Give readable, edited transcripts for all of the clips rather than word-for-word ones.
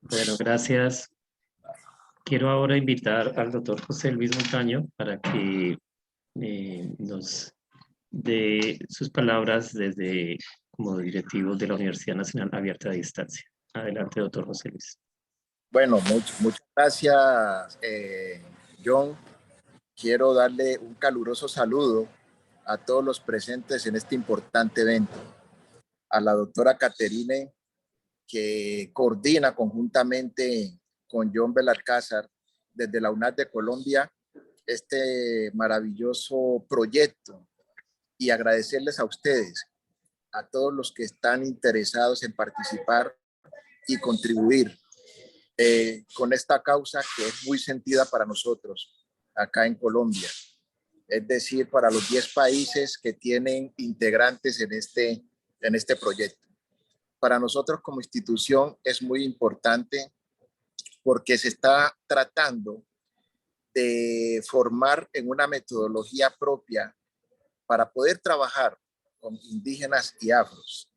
Bueno, gracias. Quiero ahora invitar al doctor José Luis Montaño para que nos dé sus palabras desde como directivo de la Universidad Nacional Abierta a Distancia. Adelante, doctor José Luis. Bueno, muchas gracias, John. Quiero darle un caluroso saludo a todos los presentes en este importante evento. A la doctora Caterine, que coordina conjuntamente con John Belalcázar desde la UNAD de Colombia este maravilloso proyecto, y agradecerles a ustedes, a todos los que están interesados en participar y contribuir con esta causa que es muy sentida para nosotros acá en Colombia, es decir, para los 10 países que tienen integrantes en este proyecto. Para nosotros como institución es muy importante porque se está tratando de formar en una metodología propia para poder trabajar con indígenas y afros.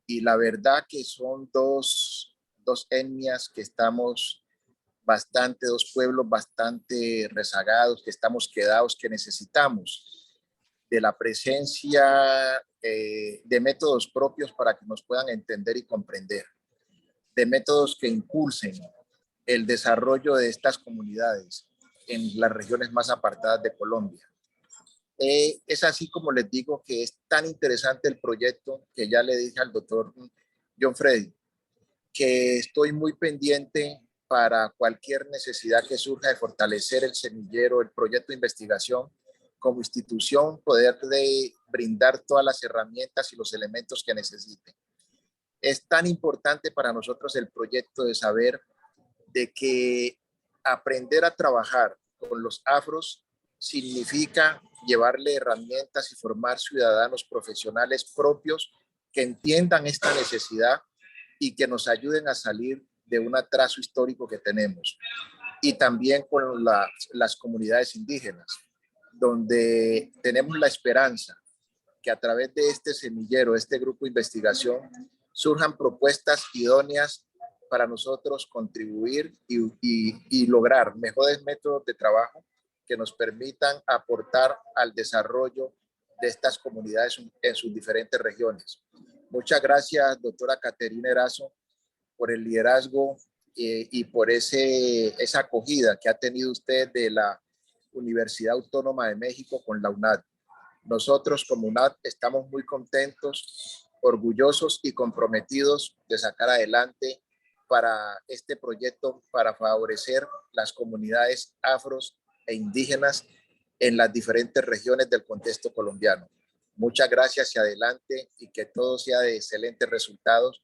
Y la verdad que son dos etnias que estamos dos pueblos bastante rezagados, que estamos quedados, que necesitamos de la presencia de métodos propios para que nos puedan entender y comprender, de métodos que impulsen el desarrollo de estas comunidades en las regiones más apartadas de Colombia. Es así como les digo que es tan interesante el proyecto que ya le dije al doctor John Freddy, que estoy muy pendiente para cualquier necesidad que surja de fortalecer el semillero, el proyecto de investigación como institución, poderle brindar todas las herramientas y los elementos que necesite. Es tan importante para nosotros el proyecto de saber de que aprender a trabajar con los afros significa llevarle herramientas y formar ciudadanos profesionales propios que entiendan esta necesidad y que nos ayuden a salir de un atraso histórico que tenemos. Y también con las comunidades indígenas, donde tenemos la esperanza que a través de este semillero, este grupo de investigación, surjan propuestas idóneas para nosotros contribuir y lograr mejores métodos de trabajo que nos permitan aportar al desarrollo de estas comunidades en sus diferentes regiones. Muchas gracias, doctora Caterine Erazo, por el liderazgo y por esa acogida que ha tenido usted de la Universidad Autónoma de México con la UNAD. Nosotros como UNAD estamos muy contentos, orgullosos y comprometidos de sacar adelante para este proyecto para favorecer las comunidades afros e indígenas en las diferentes regiones del contexto colombiano. Muchas gracias y adelante, y que todo sea de excelentes resultados,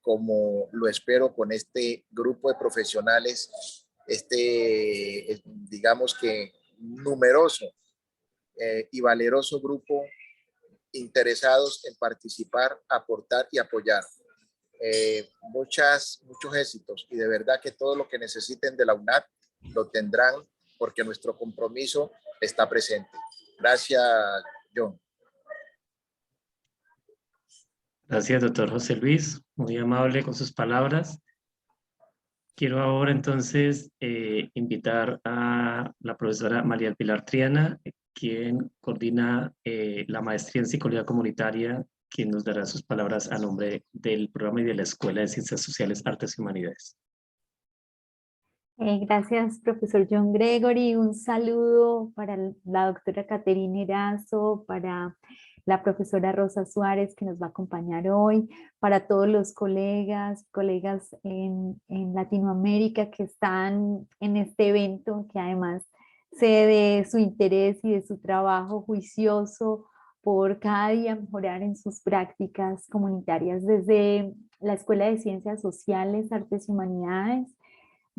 como lo espero con este grupo de profesionales, digamos que numeroso y valeroso grupo interesados en participar, aportar y apoyar. Muchos éxitos, y de verdad que todo lo que necesiten de la UNAD lo tendrán, porque nuestro compromiso está presente. Gracias, John. Gracias, doctor José Luis. Muy amable con sus palabras. Quiero ahora entonces invitar a la profesora María Pilar Triana, quien coordina la maestría en Psicología Comunitaria, quien nos dará sus palabras a nombre del programa y de la Escuela de Ciencias Sociales, Artes y Humanidades. Gracias, profesor John Gregory. Un saludo para la doctora Caterine Erazo, para la profesora Rosa Suárez, que nos va a acompañar hoy, para todos los colegas en Latinoamérica que están en este evento, que además sé de su interés y de su trabajo juicioso por cada día mejorar en sus prácticas comunitarias desde la Escuela de Ciencias Sociales, Artes y Humanidades.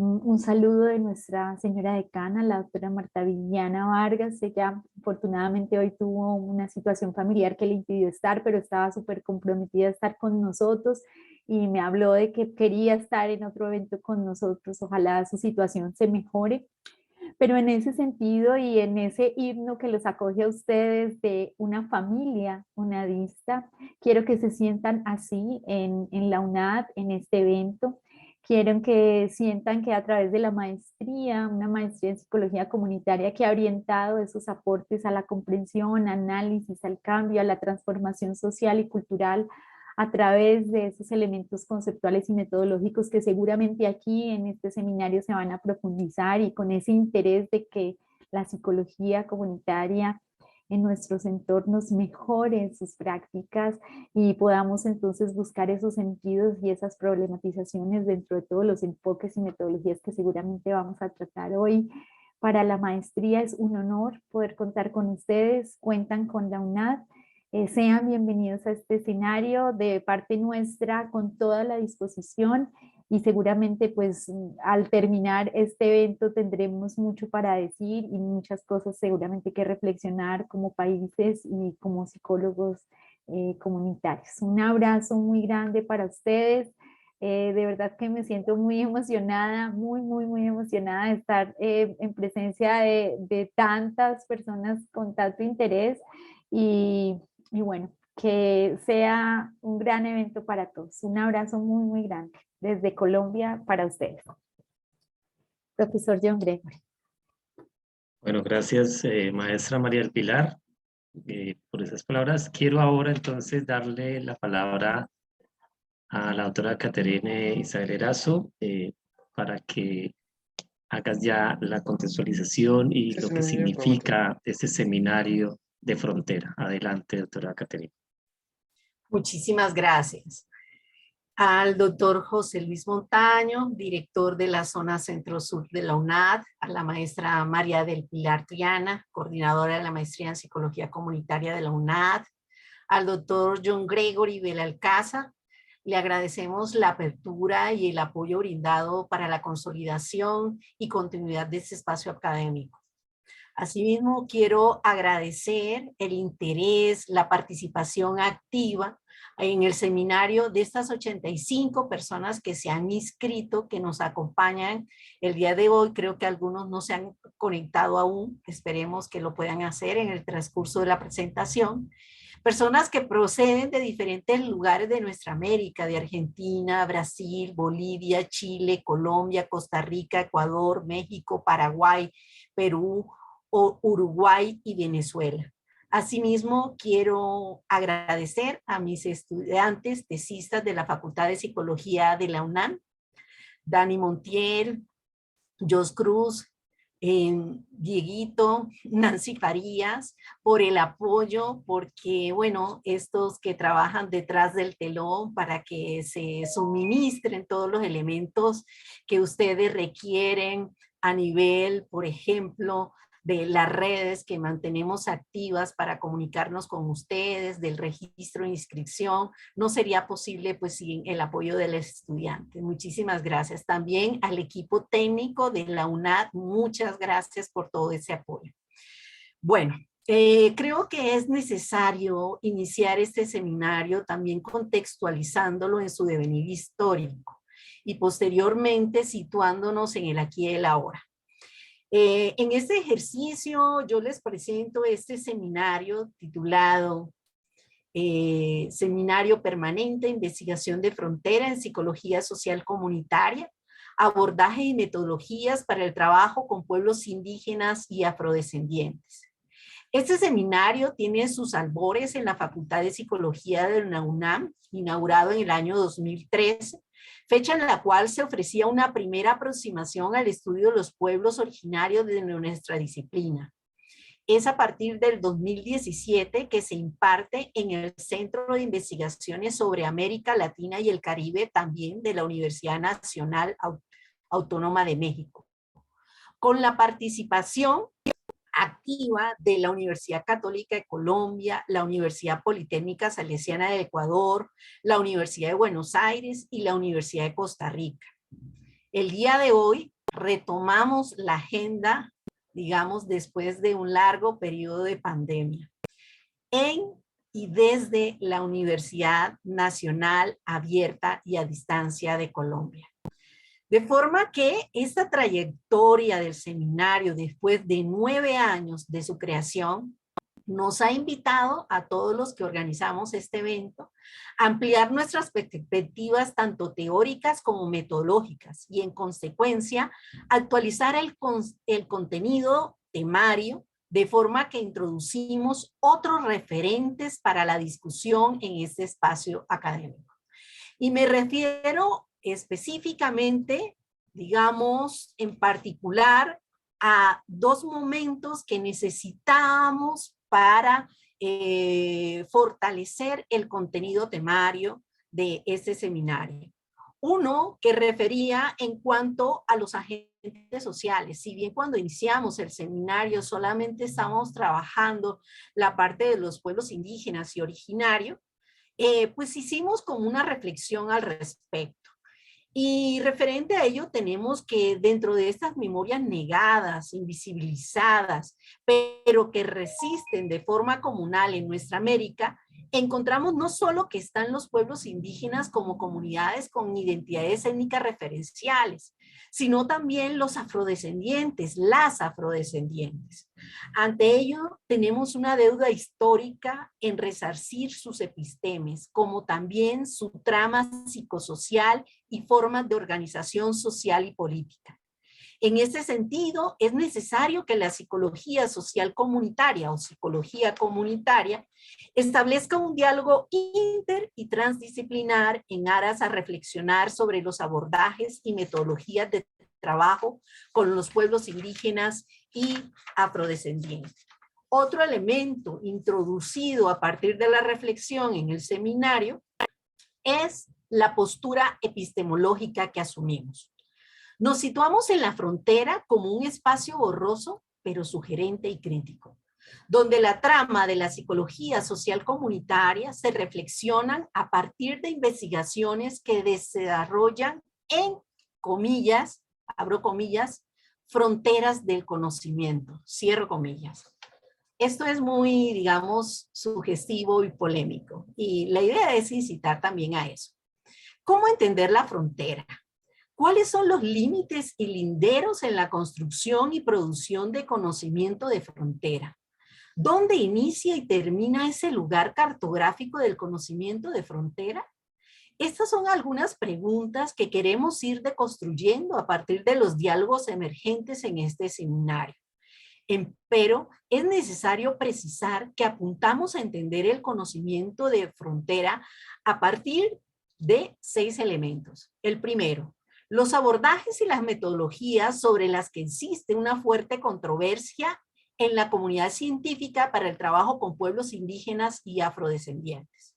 Un saludo de nuestra señora decana, la doctora Marta Viviana Vargas. Ella afortunadamente hoy tuvo una situación familiar que le impidió estar, pero estaba súper comprometida a estar con nosotros y me habló de que quería estar en otro evento con nosotros. Ojalá su situación se mejore. Pero en ese sentido y en ese himno que los acoge a ustedes de una familia unadista, quiero que se sientan así en la UNAD, en este evento. Quiero que sientan que a través de la maestría, una maestría en psicología comunitaria que ha orientado esos aportes a la comprensión, análisis, al cambio, a la transformación social y cultural a través de esos elementos conceptuales y metodológicos que seguramente aquí en este seminario se van a profundizar, y con ese interés de que la psicología comunitaria en nuestros entornos mejore sus prácticas y podamos entonces buscar esos sentidos y esas problematizaciones dentro de todos los enfoques y metodologías que seguramente vamos a tratar hoy. Para la maestría es un honor poder contar con ustedes, cuentan con la UNAD. Sean bienvenidos a este escenario de parte nuestra con toda la disposición, y seguramente pues al terminar este evento tendremos mucho para decir y muchas cosas seguramente que reflexionar como países y como psicólogos comunitarios. Un abrazo muy grande para ustedes. De verdad que me siento muy emocionada, muy emocionada de estar en presencia de tantas personas con tanto interés, y bueno, que sea un gran evento para todos. Un abrazo muy grande desde Colombia para ustedes. Profesor John Gregory. Bueno, gracias, maestra María del Pilar, por esas palabras. Quiero ahora entonces darle la palabra a la doctora Caterine Isabel Erazo para que hagas ya la contextualización y lo que significa este seminario de frontera. Adelante, doctora Caterine. Muchísimas gracias. Al doctor José Luis Montaño, director de la zona centro-sur de la UNAD, a la maestra María del Pilar Triana, coordinadora de la maestría en psicología comunitaria de la UNAD, al doctor John Gregory Belalcázar, le agradecemos la apertura y el apoyo brindado para la consolidación y continuidad de este espacio académico. Asimismo, quiero agradecer el interés, la participación activa en el seminario de estas 85 personas que se han inscrito, que nos acompañan el día de hoy. Creo que algunos no se han conectado aún, esperemos que lo puedan hacer en el transcurso de la presentación. Personas que proceden de diferentes lugares de nuestra América, de Argentina, Brasil, Bolivia, Chile, Colombia, Costa Rica, Ecuador, México, Paraguay, Perú, Uruguay y Venezuela. Asimismo, quiero agradecer a mis estudiantes tesistas de la Facultad de Psicología de la UNAM, Dani Montiel, Jos Cruz, Dieguito, Nancy Farías, por el apoyo, porque bueno, estos que trabajan detrás del telón para que se suministren todos los elementos que ustedes requieren a nivel, por ejemplo, de las redes que mantenemos activas para comunicarnos con ustedes, del registro de inscripción, no sería posible pues sin el apoyo de los estudiantes. Muchísimas gracias. También al equipo técnico de la UNAD, muchas gracias por todo ese apoyo. Bueno, creo que es necesario iniciar este seminario también contextualizándolo en su devenir histórico y posteriormente situándonos en el aquí y el ahora. En este ejercicio yo les presento este seminario titulado Seminario Permanente de Investigación de Frontera en Psicología Social Comunitaria, abordaje y metodologías para el trabajo con pueblos indígenas y afrodescendientes. Este seminario tiene sus albores en la Facultad de Psicología de la UNAM, inaugurado en el año 2013, fecha en la cual se ofrecía una primera aproximación al estudio de los pueblos originarios de nuestra disciplina. Es a partir del 2017 que se imparte en el Centro de Investigaciones sobre América Latina y el Caribe, también de la Universidad Nacional Autónoma de México, con la participación activa de la Universidad Católica de Colombia, la Universidad Politécnica Salesiana de Ecuador, la Universidad de Buenos Aires y la Universidad de Costa Rica. El día de hoy retomamos la agenda, digamos, después de un largo periodo de pandemia, en y desde la Universidad Nacional Abierta y a Distancia de Colombia. De forma que esta trayectoria del seminario, después de 9 años de su creación, nos ha invitado a todos los que organizamos este evento a ampliar nuestras perspectivas tanto teóricas como metodológicas y en consecuencia actualizar el contenido temario de forma que introducimos otros referentes para la discusión en este espacio académico. Y me refiero específicamente, digamos, en particular a dos momentos que necesitábamos para fortalecer el contenido temario de este seminario. Uno que refería en cuanto a los agentes sociales. Si bien cuando iniciamos el seminario solamente estábamos trabajando la parte de los pueblos indígenas y originarios, pues hicimos como una reflexión al respecto. Y referente a ello tenemos que dentro de estas memorias negadas, invisibilizadas, pero que resisten de forma comunal en nuestra América, encontramos no solo que están los pueblos indígenas como comunidades con identidades étnicas referenciales, sino también los afrodescendientes, las afrodescendientes. Ante ello, tenemos una deuda histórica en resarcir sus epistemes, como también su trama psicosocial y formas de organización social y política. En este sentido, es necesario que la psicología social comunitaria o psicología comunitaria establezca un diálogo inter y transdisciplinar en aras a reflexionar sobre los abordajes y metodologías de trabajo con los pueblos indígenas y afrodescendientes. Otro elemento introducido a partir de la reflexión en el seminario es la postura epistemológica que asumimos. Nos situamos en la frontera como un espacio borroso, pero sugerente y crítico, donde la trama de la psicología social comunitaria se reflexionan a partir de investigaciones que desarrollan en, comillas, abro comillas, fronteras del conocimiento, cierro comillas. Esto es muy, digamos, sugestivo y polémico, y la idea es incitar también a eso. ¿Cómo entender la frontera? ¿Cuáles son los límites y linderos en la construcción y producción de conocimiento de frontera? ¿Dónde inicia y termina ese lugar cartográfico del conocimiento de frontera? Estas son algunas preguntas que queremos ir deconstruyendo a partir de los diálogos emergentes en este seminario. Pero es necesario precisar que apuntamos a entender el conocimiento de frontera a partir de 6 elementos. El primero, los abordajes y las metodologías sobre las que existe una fuerte controversia en la comunidad científica para el trabajo con pueblos indígenas y afrodescendientes.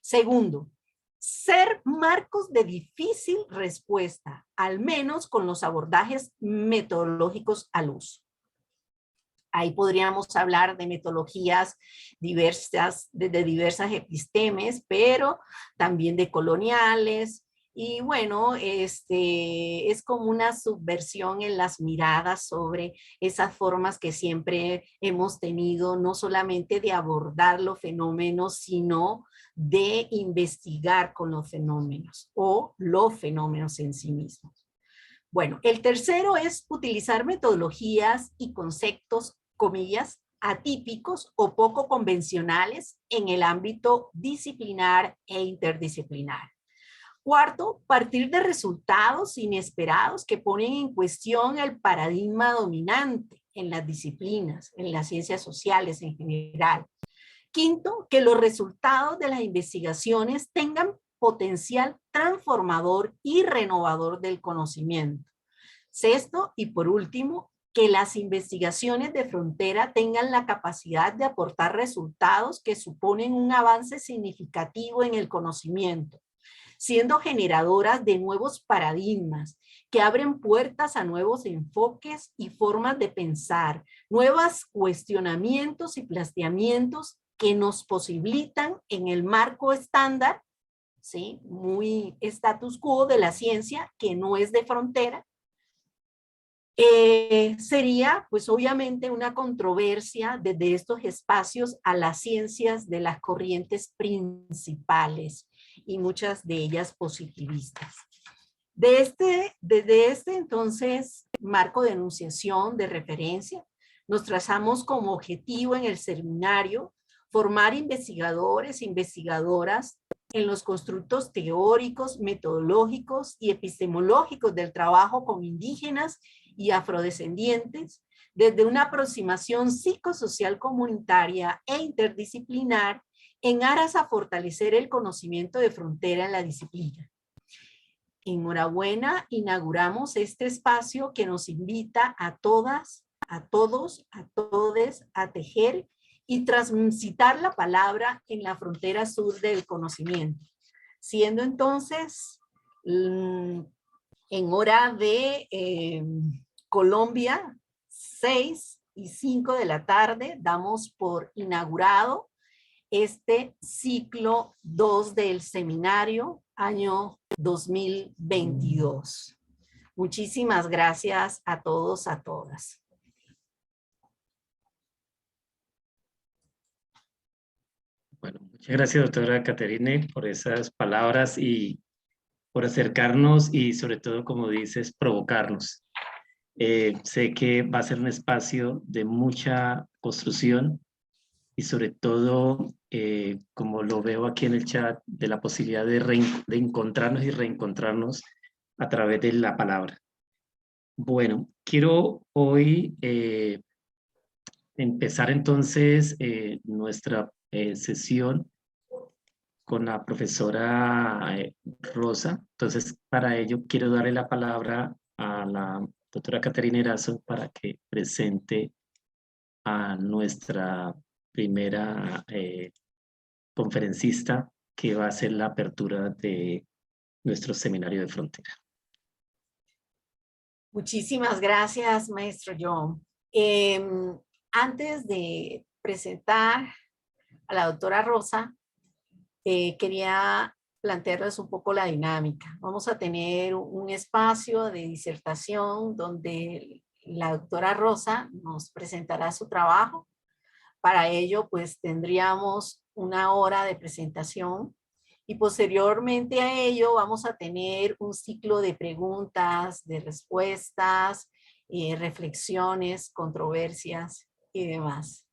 Segundo, ser marcos de difícil respuesta, al menos con los abordajes metodológicos al uso. Ahí podríamos hablar de metodologías diversas, de diversas epistemes, pero también de coloniales. Y bueno, es como una subversión en las miradas sobre esas formas que siempre hemos tenido, no solamente de abordar los fenómenos, sino de investigar con los fenómenos o los fenómenos en sí mismos. Bueno, el tercero es utilizar metodologías y conceptos, comillas, atípicos o poco convencionales en el ámbito disciplinar e interdisciplinar. Cuarto, partir de resultados inesperados que ponen en cuestión el paradigma dominante en las disciplinas, en las ciencias sociales en general. Quinto, que los resultados de las investigaciones tengan potencial transformador y renovador del conocimiento. Sexto, y por último, que las investigaciones de frontera tengan la capacidad de aportar resultados que suponen un avance significativo en el conocimiento, siendo generadoras de nuevos paradigmas que abren puertas a nuevos enfoques y formas de pensar, nuevos cuestionamientos y planteamientos que nos posibilitan en el marco estándar, ¿sí?, muy status quo de la ciencia, que no es de frontera. Sería, pues obviamente, una controversia desde estos espacios a las ciencias de las corrientes principales y muchas de ellas positivistas. Desde este entonces marco de enunciación, de referencia, nos trazamos como objetivo en el seminario formar investigadores e investigadoras en los constructos teóricos, metodológicos y epistemológicos del trabajo con indígenas y afrodescendientes, desde una aproximación psicosocial comunitaria e interdisciplinar en aras a fortalecer el conocimiento de frontera en la disciplina. Enhorabuena, inauguramos este espacio que nos invita a todas, a todos, a todes a tejer y transitar la palabra en la frontera sur del conocimiento. Siendo entonces en hora de Colombia, 6:05 de la tarde, damos por inaugurado este ciclo 2 del seminario, año 2022. Muchísimas gracias a todos, a todas. Bueno, muchas gracias, doctora Caterine, por esas palabras y por acercarnos y sobre todo, como dices, provocarnos. Sé que va a ser un espacio de mucha construcción y sobre todo, como lo veo aquí en el chat, de la posibilidad de encontrarnos y reencontrarnos a través de la palabra. Bueno, quiero hoy empezar entonces nuestra sesión con la profesora Rosa. Entonces, para ello quiero darle la palabra a la doctora Caterine Erazo para que presente a nuestra primera conferencista que va a hacer la apertura de nuestro seminario de frontera. Muchísimas gracias, maestro John. Antes de presentar a la doctora Rosa, quería plantearles un poco la dinámica. Vamos a tener un espacio de disertación donde la doctora Rosa nos presentará su trabajo. Para ello, pues tendríamos 1 hora de presentación y posteriormente a ello vamos a tener un ciclo de preguntas, de respuestas, reflexiones, controversias y demás.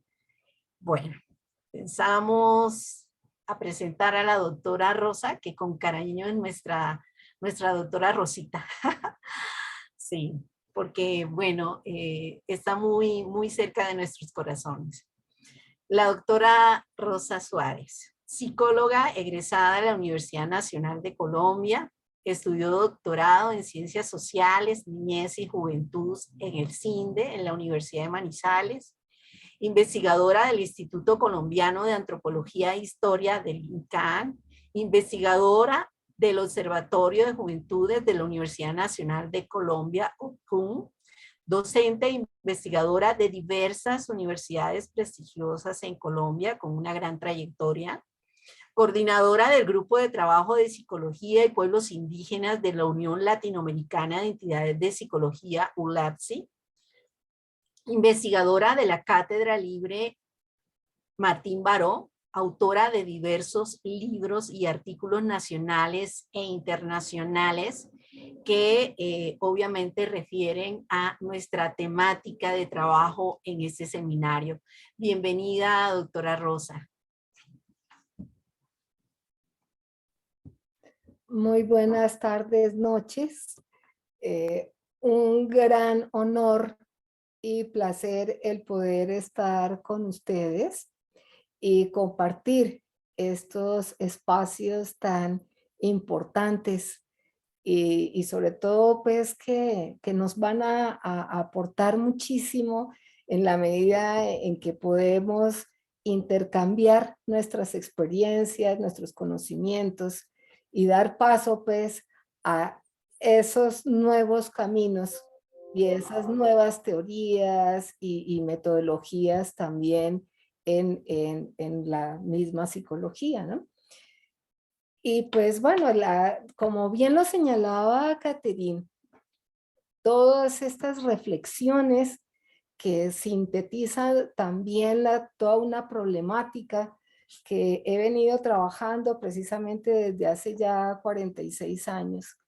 Bueno, pensamos a presentar a la doctora Rosa, que con cariño es nuestra doctora Rosita. Sí, porque bueno, está muy, muy cerca de nuestros corazones. La doctora Rosa Suárez, psicóloga egresada de la Universidad Nacional de Colombia, estudió doctorado en Ciencias Sociales, Niñez y Juventud en el CINDE, en la Universidad de Manizales, investigadora del Instituto Colombiano de Antropología e Historia del INCAN, investigadora del Observatorio de Juventudes de la Universidad Nacional de Colombia, UCUM, docente e investigadora de diversas universidades prestigiosas en Colombia con una gran trayectoria, coordinadora del Grupo de Trabajo de Psicología y Pueblos Indígenas de la Unión Latinoamericana de Entidades de Psicología, ULAPSI, investigadora de la Cátedra Libre Martín Baró, autora de diversos libros y artículos nacionales e internacionales que obviamente refieren a nuestra temática de trabajo en este seminario. Bienvenida, doctora Rosa. Muy buenas tardes, noches. Un gran honor y placer el poder estar con ustedes y compartir estos espacios tan importantes y sobre todo pues que nos van a aportar muchísimo en la medida en que podemos intercambiar nuestras experiencias, nuestros conocimientos y dar paso pues a esos nuevos caminos y esas nuevas teorías y metodologías también en la misma psicología, ¿no? Y pues bueno, como bien lo señalaba Caterine, todas estas reflexiones que sintetizan también toda una problemática que he venido trabajando precisamente desde hace ya 46 años.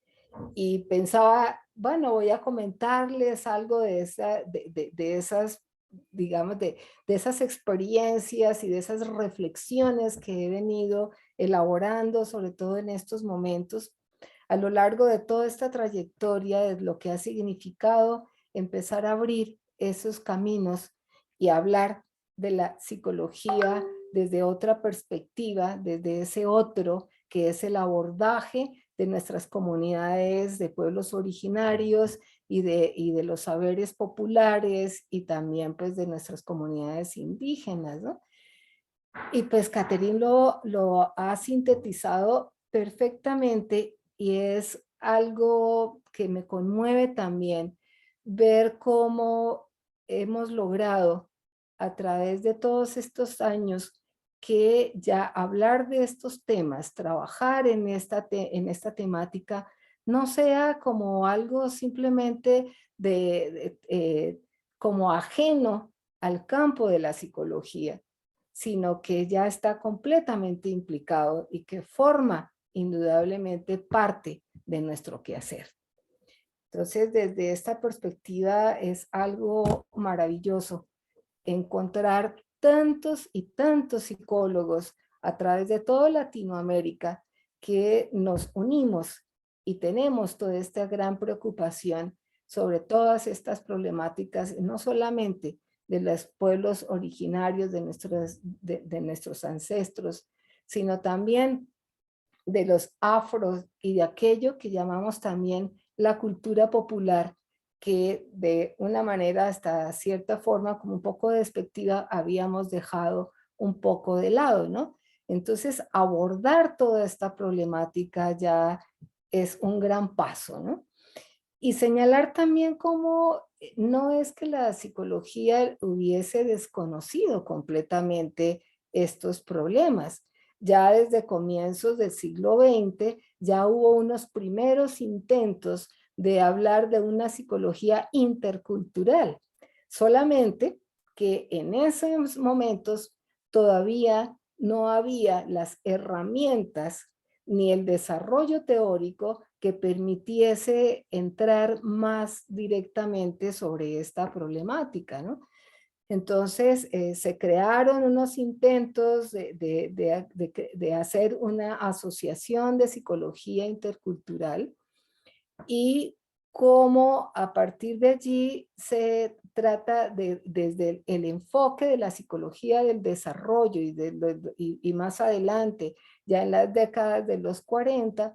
Y pensaba, bueno, voy a comentarles algo de esas digamos, de esas experiencias y de esas reflexiones que he venido elaborando, sobre todo en estos momentos, a lo largo de toda esta trayectoria, de lo que ha significado empezar a abrir esos caminos y hablar de la psicología desde otra perspectiva, desde ese otro, que es el abordaje de nuestras comunidades de pueblos originarios y de los saberes populares y también pues de nuestras comunidades indígenas, ¿no? Y pues Catherine lo ha sintetizado perfectamente y es algo que me conmueve también ver cómo hemos logrado a través de todos estos años que ya hablar de estos temas, trabajar en esta temática, no sea como algo simplemente como ajeno al campo de la psicología, sino que ya está completamente implicado y que forma indudablemente parte de nuestro quehacer. Entonces, desde esta perspectiva es algo maravilloso encontrar tantos y tantos psicólogos a través de toda Latinoamérica que nos unimos y tenemos toda esta gran preocupación sobre todas estas problemáticas, no solamente de los pueblos originarios de nuestros ancestros, sino también de los afros y de aquello que llamamos también la cultura popular, que de una manera hasta cierta forma como un poco despectiva habíamos dejado un poco de lado, ¿no? Entonces abordar toda esta problemática ya es un gran paso, ¿no? Y señalar también cómo no es que la psicología hubiese desconocido completamente estos problemas. Ya desde comienzos del siglo XX ya hubo unos primeros intentos de hablar de una psicología intercultural. Solamente que en esos momentos todavía no había las herramientas ni el desarrollo teórico que permitiese entrar más directamente sobre esta problemática, ¿no? Entonces se crearon unos intentos de hacer una asociación de psicología intercultural y cómo a partir de allí se trata desde el enfoque de la psicología del desarrollo y más adelante, ya en las décadas de los 40,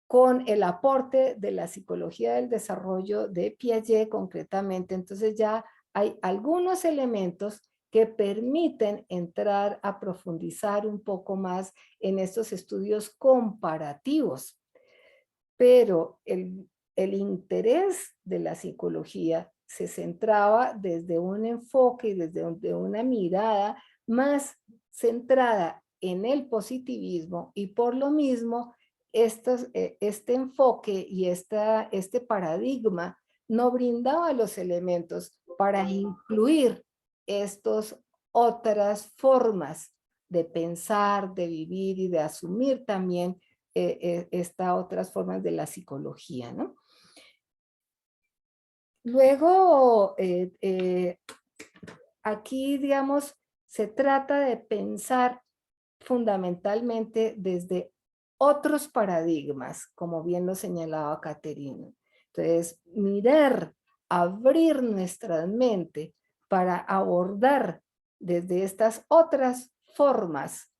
con el aporte de la psicología del desarrollo de Piaget concretamente. Entonces ya hay algunos elementos que permiten entrar a profundizar un poco más en estos estudios comparativos. Pero el interés de la psicología se centraba desde un enfoque y desde una mirada más centrada en el positivismo y por lo mismo este enfoque y este paradigma no brindaba los elementos para incluir estas otras formas de pensar, de vivir y de asumir también estas otras formas de la psicología, ¿no? Luego, aquí, digamos, se trata de pensar fundamentalmente desde otros paradigmas, como bien lo señalaba Caterina. Entonces, mirar, abrir nuestra mente para abordar desde estas otras formas,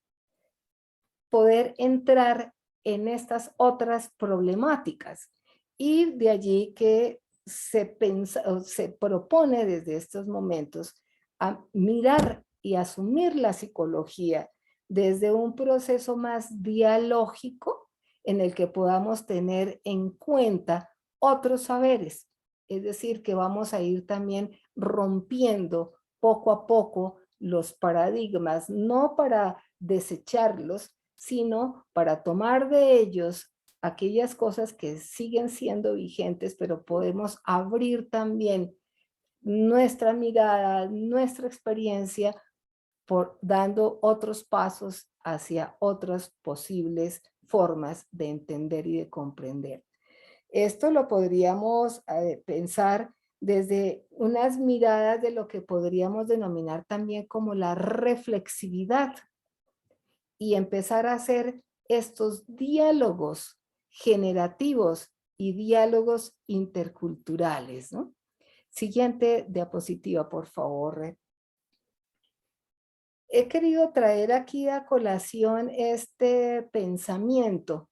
poder entrar en estas otras problemáticas. Y de allí que se propone desde estos momentos a mirar y asumir la psicología desde un proceso más dialógico en el que podamos tener en cuenta otros saberes. Es decir, que vamos a ir también rompiendo poco a poco los paradigmas, no para desecharlos, sino para tomar de ellos aquellas cosas que siguen siendo vigentes, pero podemos abrir también nuestra mirada, nuestra experiencia, dando otros pasos hacia otras posibles formas de entender y de comprender. Esto lo podríamos pensar desde unas miradas de lo que podríamos denominar también como la reflexividad y empezar a hacer estos diálogos generativos y diálogos interculturales, ¿no? Siguiente diapositiva, por favor. He querido traer aquí a colación este pensamiento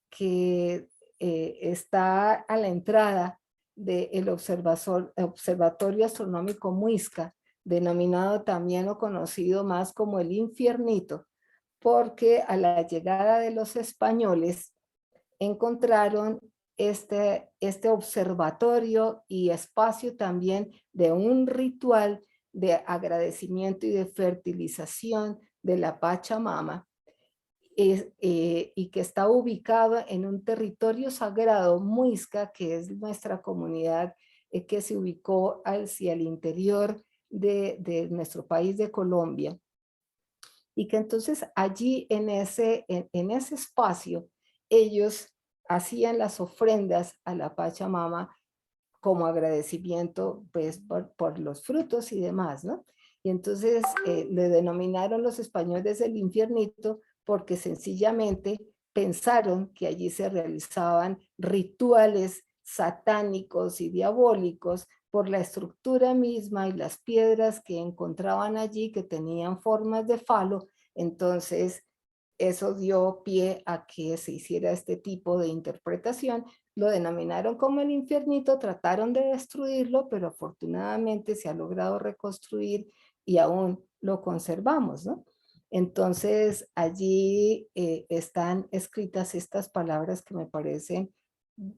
que está a la entrada del Observatorio Astronómico Muisca, denominado también o conocido más como el Infiernito, porque a la llegada de los españoles encontraron este observatorio y espacio también de un ritual de agradecimiento y de fertilización de la Pachamama, y que está ubicado en un territorio sagrado muisca, que es nuestra comunidad que se ubicó hacia el interior de nuestro país de Colombia. Y que entonces allí en ese espacio ellos hacían las ofrendas a la Pachamama como agradecimiento pues por los frutos y demás, ¿no? Y entonces le denominaron los españoles el Infiernito porque sencillamente pensaron que allí se realizaban rituales satánicos y diabólicos por la estructura misma y las piedras que encontraban allí que tenían formas de falo. Entonces eso dio pie a que se hiciera este tipo de interpretación. Lo denominaron como el Infiernito, trataron de destruirlo, pero afortunadamente se ha logrado reconstruir y aún lo conservamos, ¿no? Entonces allí están escritas estas palabras que me parecen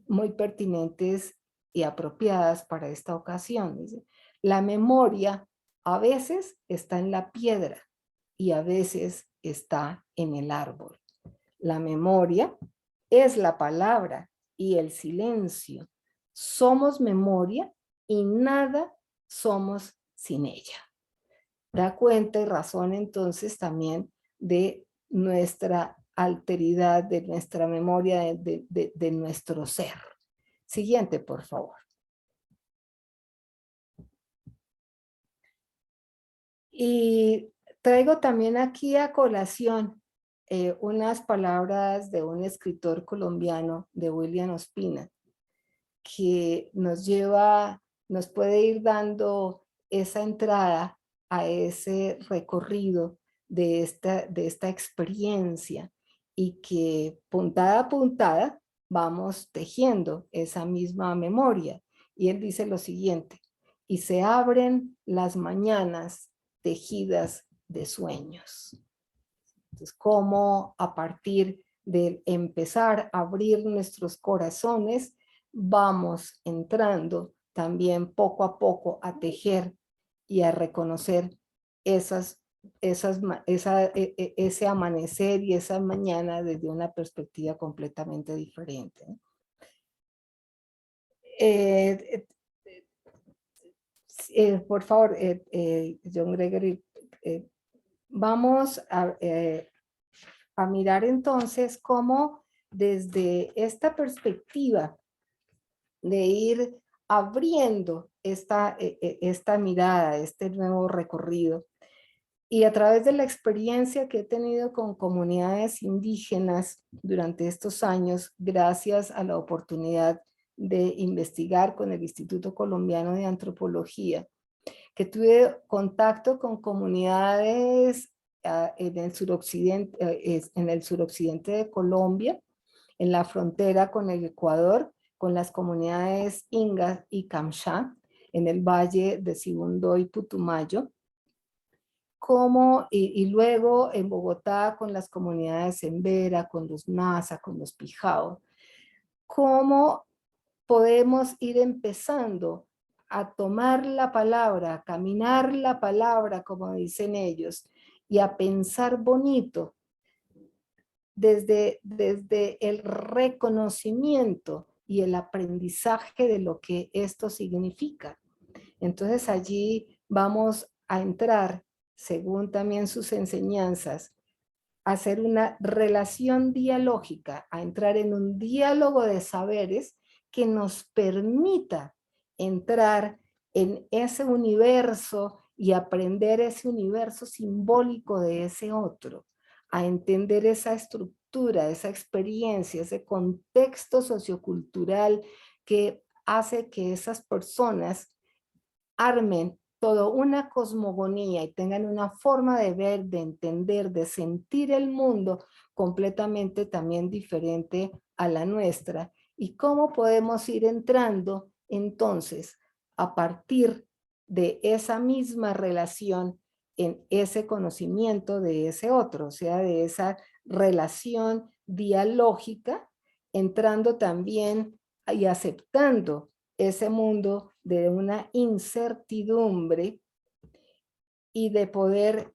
muy pertinentes y apropiadas para esta ocasión. Dice, la memoria a veces está en la piedra y a veces está en el árbol. La memoria es la palabra y el silencio. Somos memoria y nada somos sin ella. Da cuenta y razón entonces también de nuestra alteridad, de nuestra memoria, de nuestro ser. Siguiente, por favor. Y traigo también aquí a colación unas palabras de un escritor colombiano, de William Ospina, que nos puede ir dando esa entrada a ese recorrido de esta experiencia y que puntada a puntada vamos tejiendo esa misma memoria. Y él dice lo siguiente: y se abren las mañanas tejidas de sueños. Entonces, cómo a partir de empezar a abrir nuestros corazones, vamos entrando también poco a poco a tejer y a reconocer ese amanecer y esa mañana desde una perspectiva completamente diferente. Por favor, John Gregory, vamos a mirar entonces cómo desde esta perspectiva de ir abriendo esta mirada, este nuevo recorrido, y a través de la experiencia que he tenido con comunidades indígenas durante estos años, gracias a la oportunidad de investigar con el Instituto Colombiano de Antropología, que tuve contacto con comunidades en el suroccidente de Colombia, en la frontera con el Ecuador, con las comunidades Inga y Kamsha, en el valle de Sibundoy y Putumayo, y luego en Bogotá con las comunidades Embera, con los Nasa, con los Pijao. ¿Cómo podemos ir empezando a tomar la palabra, a caminar la palabra, como dicen ellos, y a pensar bonito desde el reconocimiento y el aprendizaje de lo que esto significa? Entonces allí vamos a entrar, según también sus enseñanzas, a hacer una relación dialógica, a entrar en un diálogo de saberes que nos permita entrar en ese universo y aprender ese universo simbólico de ese otro, a entender esa estructura, esa experiencia, ese contexto sociocultural que hace que esas personas armen toda una cosmogonía y tengan una forma de ver, de entender, de sentir el mundo completamente también diferente a la nuestra. Y cómo podemos ir entrando entonces a partir de esa misma relación en ese conocimiento de ese otro, o sea, de esa relación dialógica, entrando también y aceptando ese mundo de una incertidumbre y de poder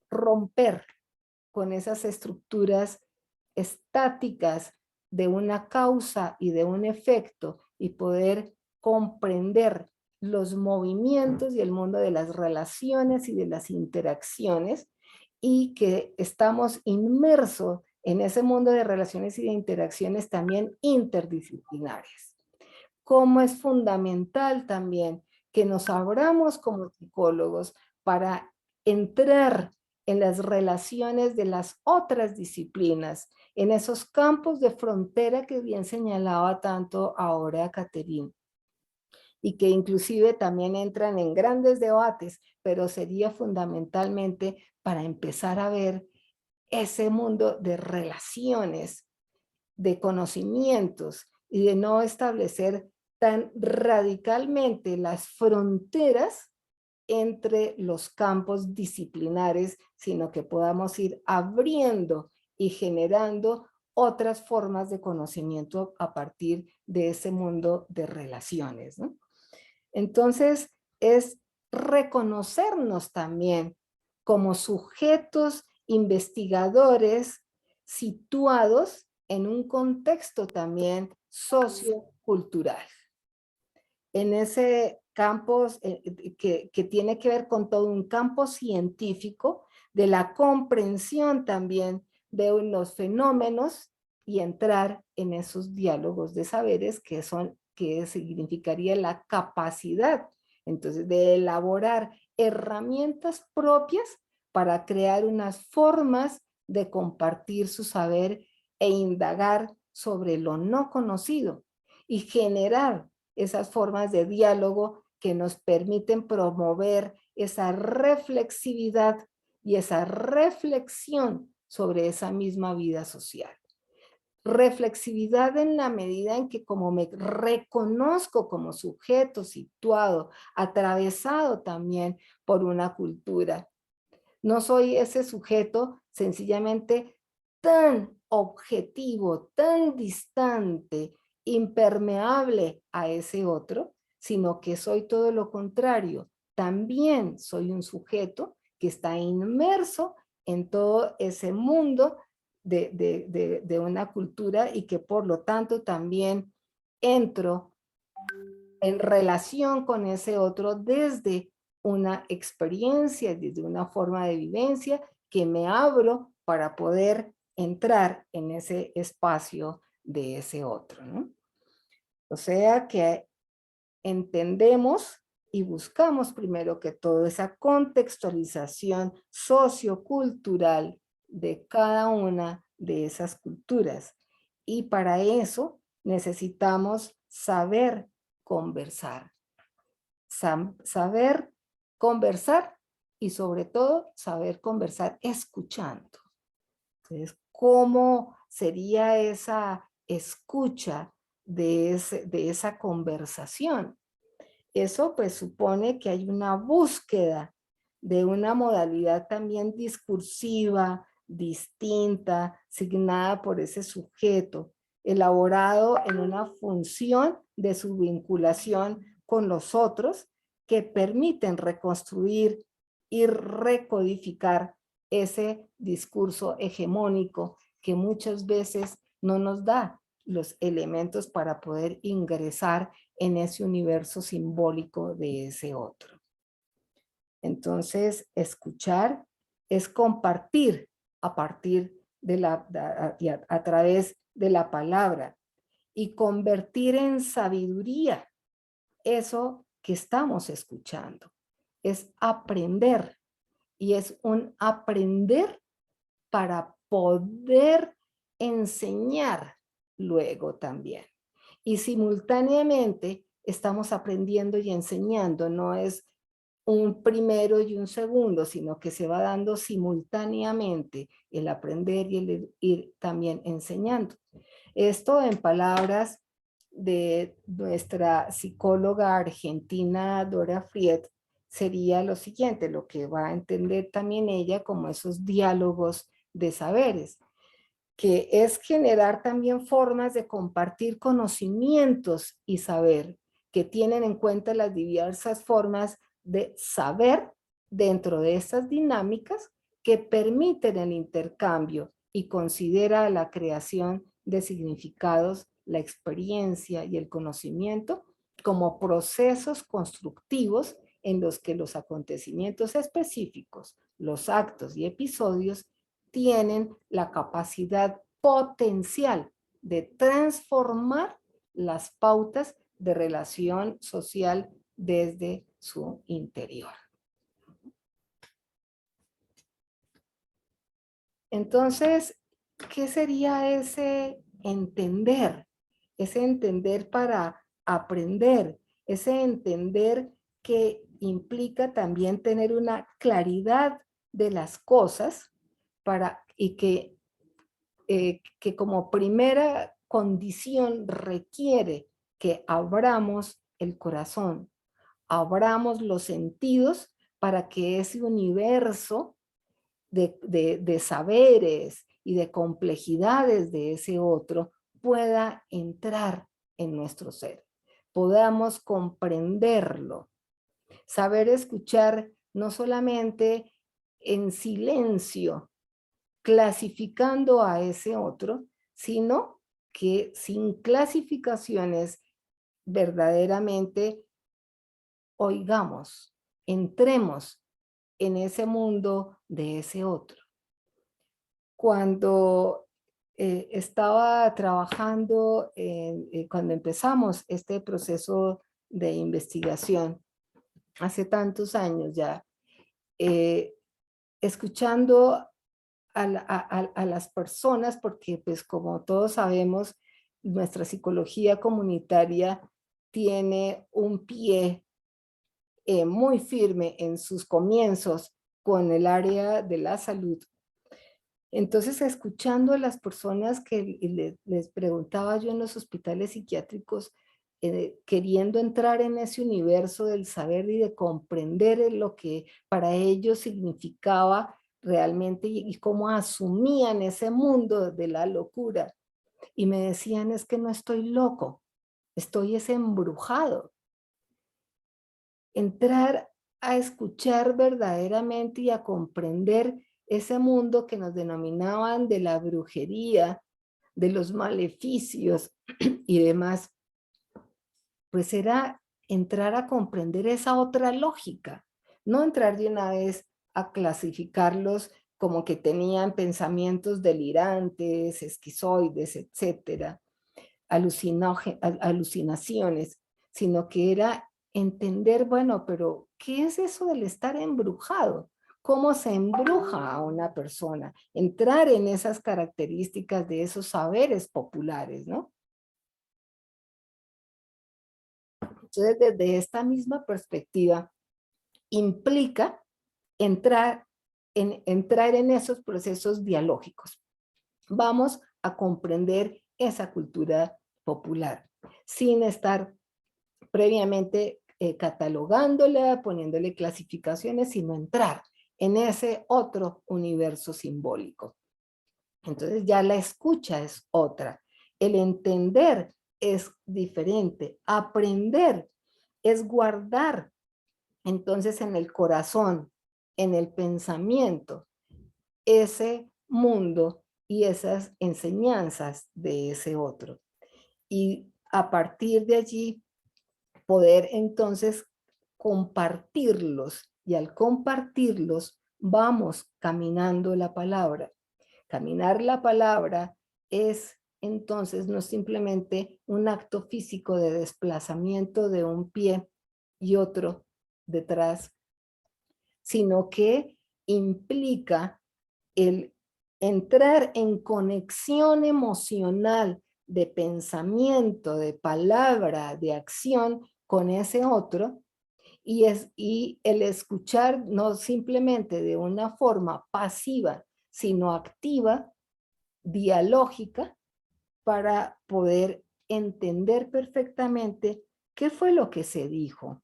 romper con esas estructuras estáticas de una causa y de un efecto y poder comprender los movimientos y el mundo de las relaciones y de las interacciones, y que estamos inmersos en ese mundo de relaciones y de interacciones también interdisciplinarias. Cómo es fundamental también que nos abramos como psicólogos para entrar en las relaciones de las otras disciplinas, en esos campos de frontera que bien señalaba tanto ahora Caterine, y que inclusive también entran en grandes debates, pero sería fundamentalmente para empezar a ver ese mundo de relaciones, de conocimientos, y de no establecer tan radicalmente las fronteras entre los campos disciplinares, sino que podamos ir abriendo y generando otras formas de conocimiento a partir de ese mundo de relaciones, ¿no? Entonces, es reconocernos también como sujetos investigadores situados en un contexto también sociocultural. En ese campo que tiene que ver con todo un campo científico de la comprensión también de unos fenómenos y entrar en esos diálogos de saberes que significaría la capacidad, entonces, de elaborar herramientas propias para crear unas formas de compartir su saber e indagar sobre lo no conocido y generar esas formas de diálogo que nos permiten promover esa reflexividad y esa reflexión sobre esa misma vida social. Reflexividad en la medida en que como me reconozco como sujeto situado, atravesado también por una cultura. No soy ese sujeto sencillamente tan objetivo, tan distante, impermeable a ese otro, sino que soy todo lo contrario. También soy un sujeto que está inmerso en todo ese mundo de una cultura y que por lo tanto también entro en relación con ese otro desde una experiencia, desde una forma de vivencia que me abro para poder entrar en ese espacio de ese otro, ¿no? O sea que entendemos y buscamos primero que todo esa contextualización sociocultural de cada una de esas culturas. Y para eso necesitamos saber conversar. Saber conversar y sobre todo saber conversar escuchando. Entonces, ¿cómo sería esa escucha de esa conversación? Eso pues supone que hay una búsqueda de una modalidad también discursiva, distinta, signada por ese sujeto, elaborado en una función de su vinculación con los otros que permiten reconstruir y recodificar ese discurso hegemónico que muchas veces no nos da los elementos para poder ingresar en ese universo simbólico de ese otro. Entonces, escuchar es compartir a partir de a través de la palabra y convertir en sabiduría eso que estamos escuchando. Es aprender, y es un aprender para poder enseñar luego también. Y simultáneamente estamos aprendiendo y enseñando, no es un primero y un segundo, sino que se va dando simultáneamente el aprender y el ir también enseñando. Esto en palabras de nuestra psicóloga argentina Dora Fried sería lo siguiente, lo que va a entender también ella como esos diálogos de saberes, que es generar también formas de compartir conocimientos y saber que tienen en cuenta las diversas formas de saber dentro de estas dinámicas que permiten el intercambio y considera la creación de significados, la experiencia y el conocimiento como procesos constructivos en los que los acontecimientos específicos, los actos y episodios tienen la capacidad potencial de transformar las pautas de relación social desde su interior. Entonces, ¿qué sería ese entender? Ese entender para aprender, ese entender que implica también tener una claridad de las cosas y que como primera condición requiere que abramos el corazón, abramos los sentidos para que ese universo de saberes y de complejidades de ese otro pueda entrar en nuestro ser, podamos comprenderlo, saber escuchar no solamente en silencio, clasificando a ese otro, sino que sin clasificaciones verdaderamente oigamos, entremos en ese mundo de ese otro. Cuando estaba trabajando, cuando empezamos este proceso de investigación, hace tantos años ya, escuchando a las personas, porque pues como todos sabemos, nuestra psicología comunitaria tiene un pie muy firme en sus comienzos con el área de la salud. Entonces, escuchando a las personas que les preguntaba yo en los hospitales psiquiátricos, queriendo entrar en ese universo del saber y de comprender lo que para ellos significaba realmente y cómo asumían ese mundo de la locura. Y me decían, es que no estoy loco, estoy embrujado. Entrar a escuchar verdaderamente y a comprender ese mundo que nos denominaban de la brujería, de los maleficios y demás, pues era entrar a comprender esa otra lógica, no entrar de una vez a clasificarlos como que tenían pensamientos delirantes, esquizoides, etcétera, alucinaciones, sino que era entender, bueno, pero ¿qué es eso del estar embrujado? ¿Cómo se embruja a una persona? Entrar en esas características de esos saberes populares, ¿no? Entonces, desde esta misma perspectiva, implica entrar en esos procesos dialógicos. Vamos a comprender esa cultura popular, sin estar previamente catalogándola, poniéndole clasificaciones, sino entrar en ese otro universo simbólico. Entonces ya la escucha es otra, el entender es diferente, aprender es guardar entonces en el corazón, en el pensamiento, ese mundo y esas enseñanzas de ese otro. Y a partir de allí poder entonces compartirlos, y al compartirlos vamos caminando la palabra. Caminar la palabra es entonces no es simplemente un acto físico de desplazamiento de un pie y otro detrás, sino que implica el entrar en conexión emocional de pensamiento, de palabra, de acción con ese otro, y el escuchar no simplemente de una forma pasiva, sino activa, dialógica, para poder entender perfectamente qué fue lo que se dijo,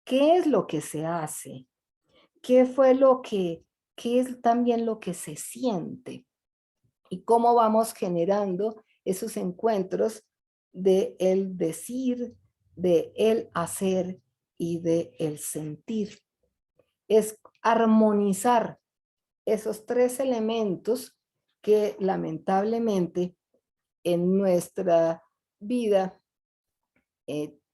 qué es lo que se hace, qué fue qué es también lo que se siente y cómo vamos generando esos encuentros de el decir, de el hacer y de el sentir. Es armonizar esos tres elementos que lamentablemente en nuestra vida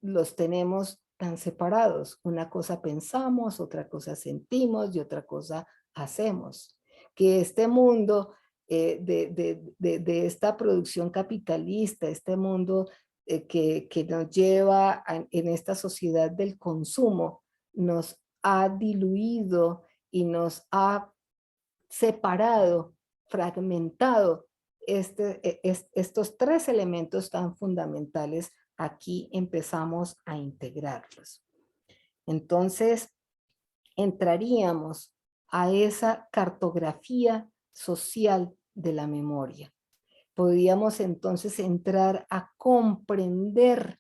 los tenemos tan separados. Una cosa pensamos, otra cosa sentimos y otra cosa hacemos. Que este mundo de esta producción capitalista, este mundo que nos lleva en esta sociedad del consumo, nos ha diluido y nos ha separado, fragmentado estos tres elementos tan fundamentales. Aquí empezamos a integrarlos. Entonces, entraríamos a esa cartografía social de la memoria. Podríamos entonces entrar a comprender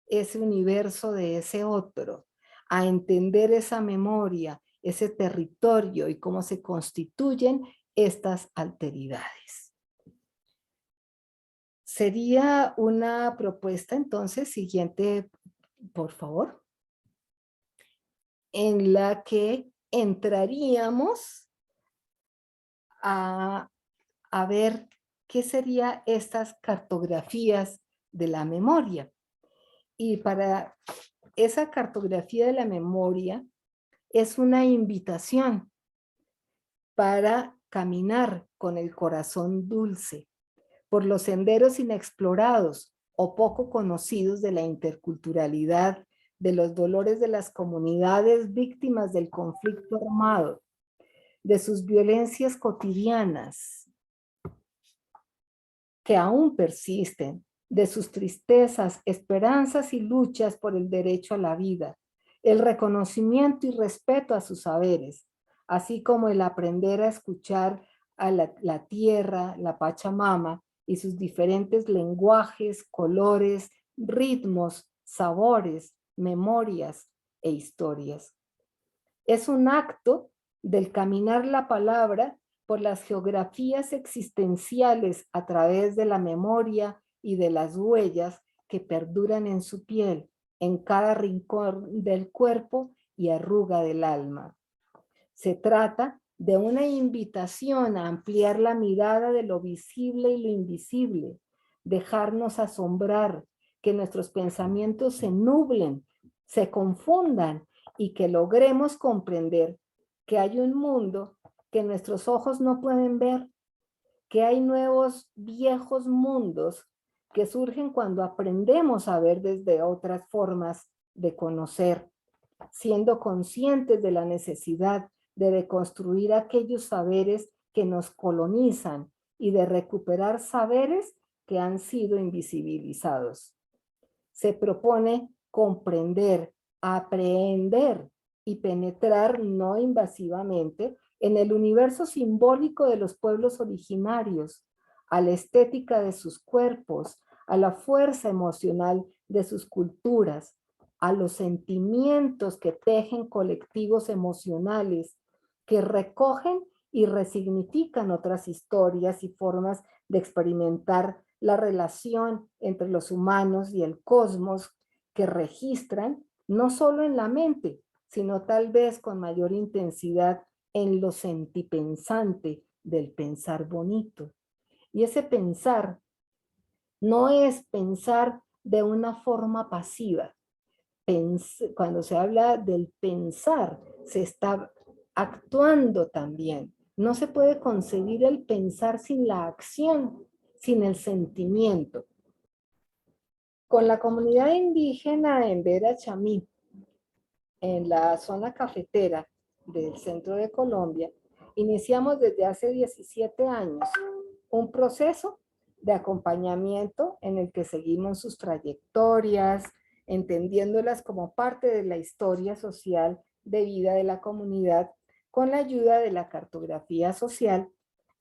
ese universo de ese otro, a entender esa memoria, ese territorio y cómo se constituyen estas alteridades. Sería una propuesta entonces siguiente, por favor, en la que entraríamos a ver qué serían estas cartografías de la memoria. Y para esa cartografía de la memoria es una invitación para caminar con el corazón dulce por los senderos inexplorados o poco conocidos de la interculturalidad, de los dolores de las comunidades víctimas del conflicto armado, de sus violencias cotidianas que aún persisten, de sus tristezas, esperanzas y luchas por el derecho a la vida, el reconocimiento y respeto a sus saberes, así como el aprender a escuchar a la tierra, la Pachamama, y sus diferentes lenguajes, colores, ritmos, sabores, memorias e historias. Es un acto del caminar la palabra por las geografías existenciales a través de la memoria y de las huellas que perduran en su piel, en cada rincón del cuerpo y arruga del alma. Se trata de una invitación a ampliar la mirada de lo visible y lo invisible, dejarnos asombrar, que nuestros pensamientos se nublen, se confundan y que logremos comprender que hay un mundo que nuestros ojos no pueden ver, que hay nuevos, viejos mundos que surgen cuando aprendemos a ver desde otras formas de conocer, siendo conscientes de la necesidad de reconstruir aquellos saberes que nos colonizan y de recuperar saberes que han sido invisibilizados. Se propone comprender, aprehender y penetrar no invasivamente en el universo simbólico de los pueblos originarios, a la estética de sus cuerpos, a la fuerza emocional de sus culturas, a los sentimientos que tejen colectivos emocionales, que recogen y resignifican otras historias y formas de experimentar la relación entre los humanos y el cosmos, que registran no solo en la mente, sino tal vez con mayor intensidad en lo sentipensante del pensar bonito. Y ese pensar no es pensar de una forma pasiva. Cuando se habla del pensar, se está actuando también. No se puede concebir el pensar sin la acción, sin el sentimiento. Con la comunidad indígena en Vera Chamí, en la zona cafetera del centro de Colombia, iniciamos desde hace 17 años un proceso de acompañamiento en el que seguimos sus trayectorias, entendiéndolas como parte de la historia social de vida de la comunidad, con la ayuda de la cartografía social,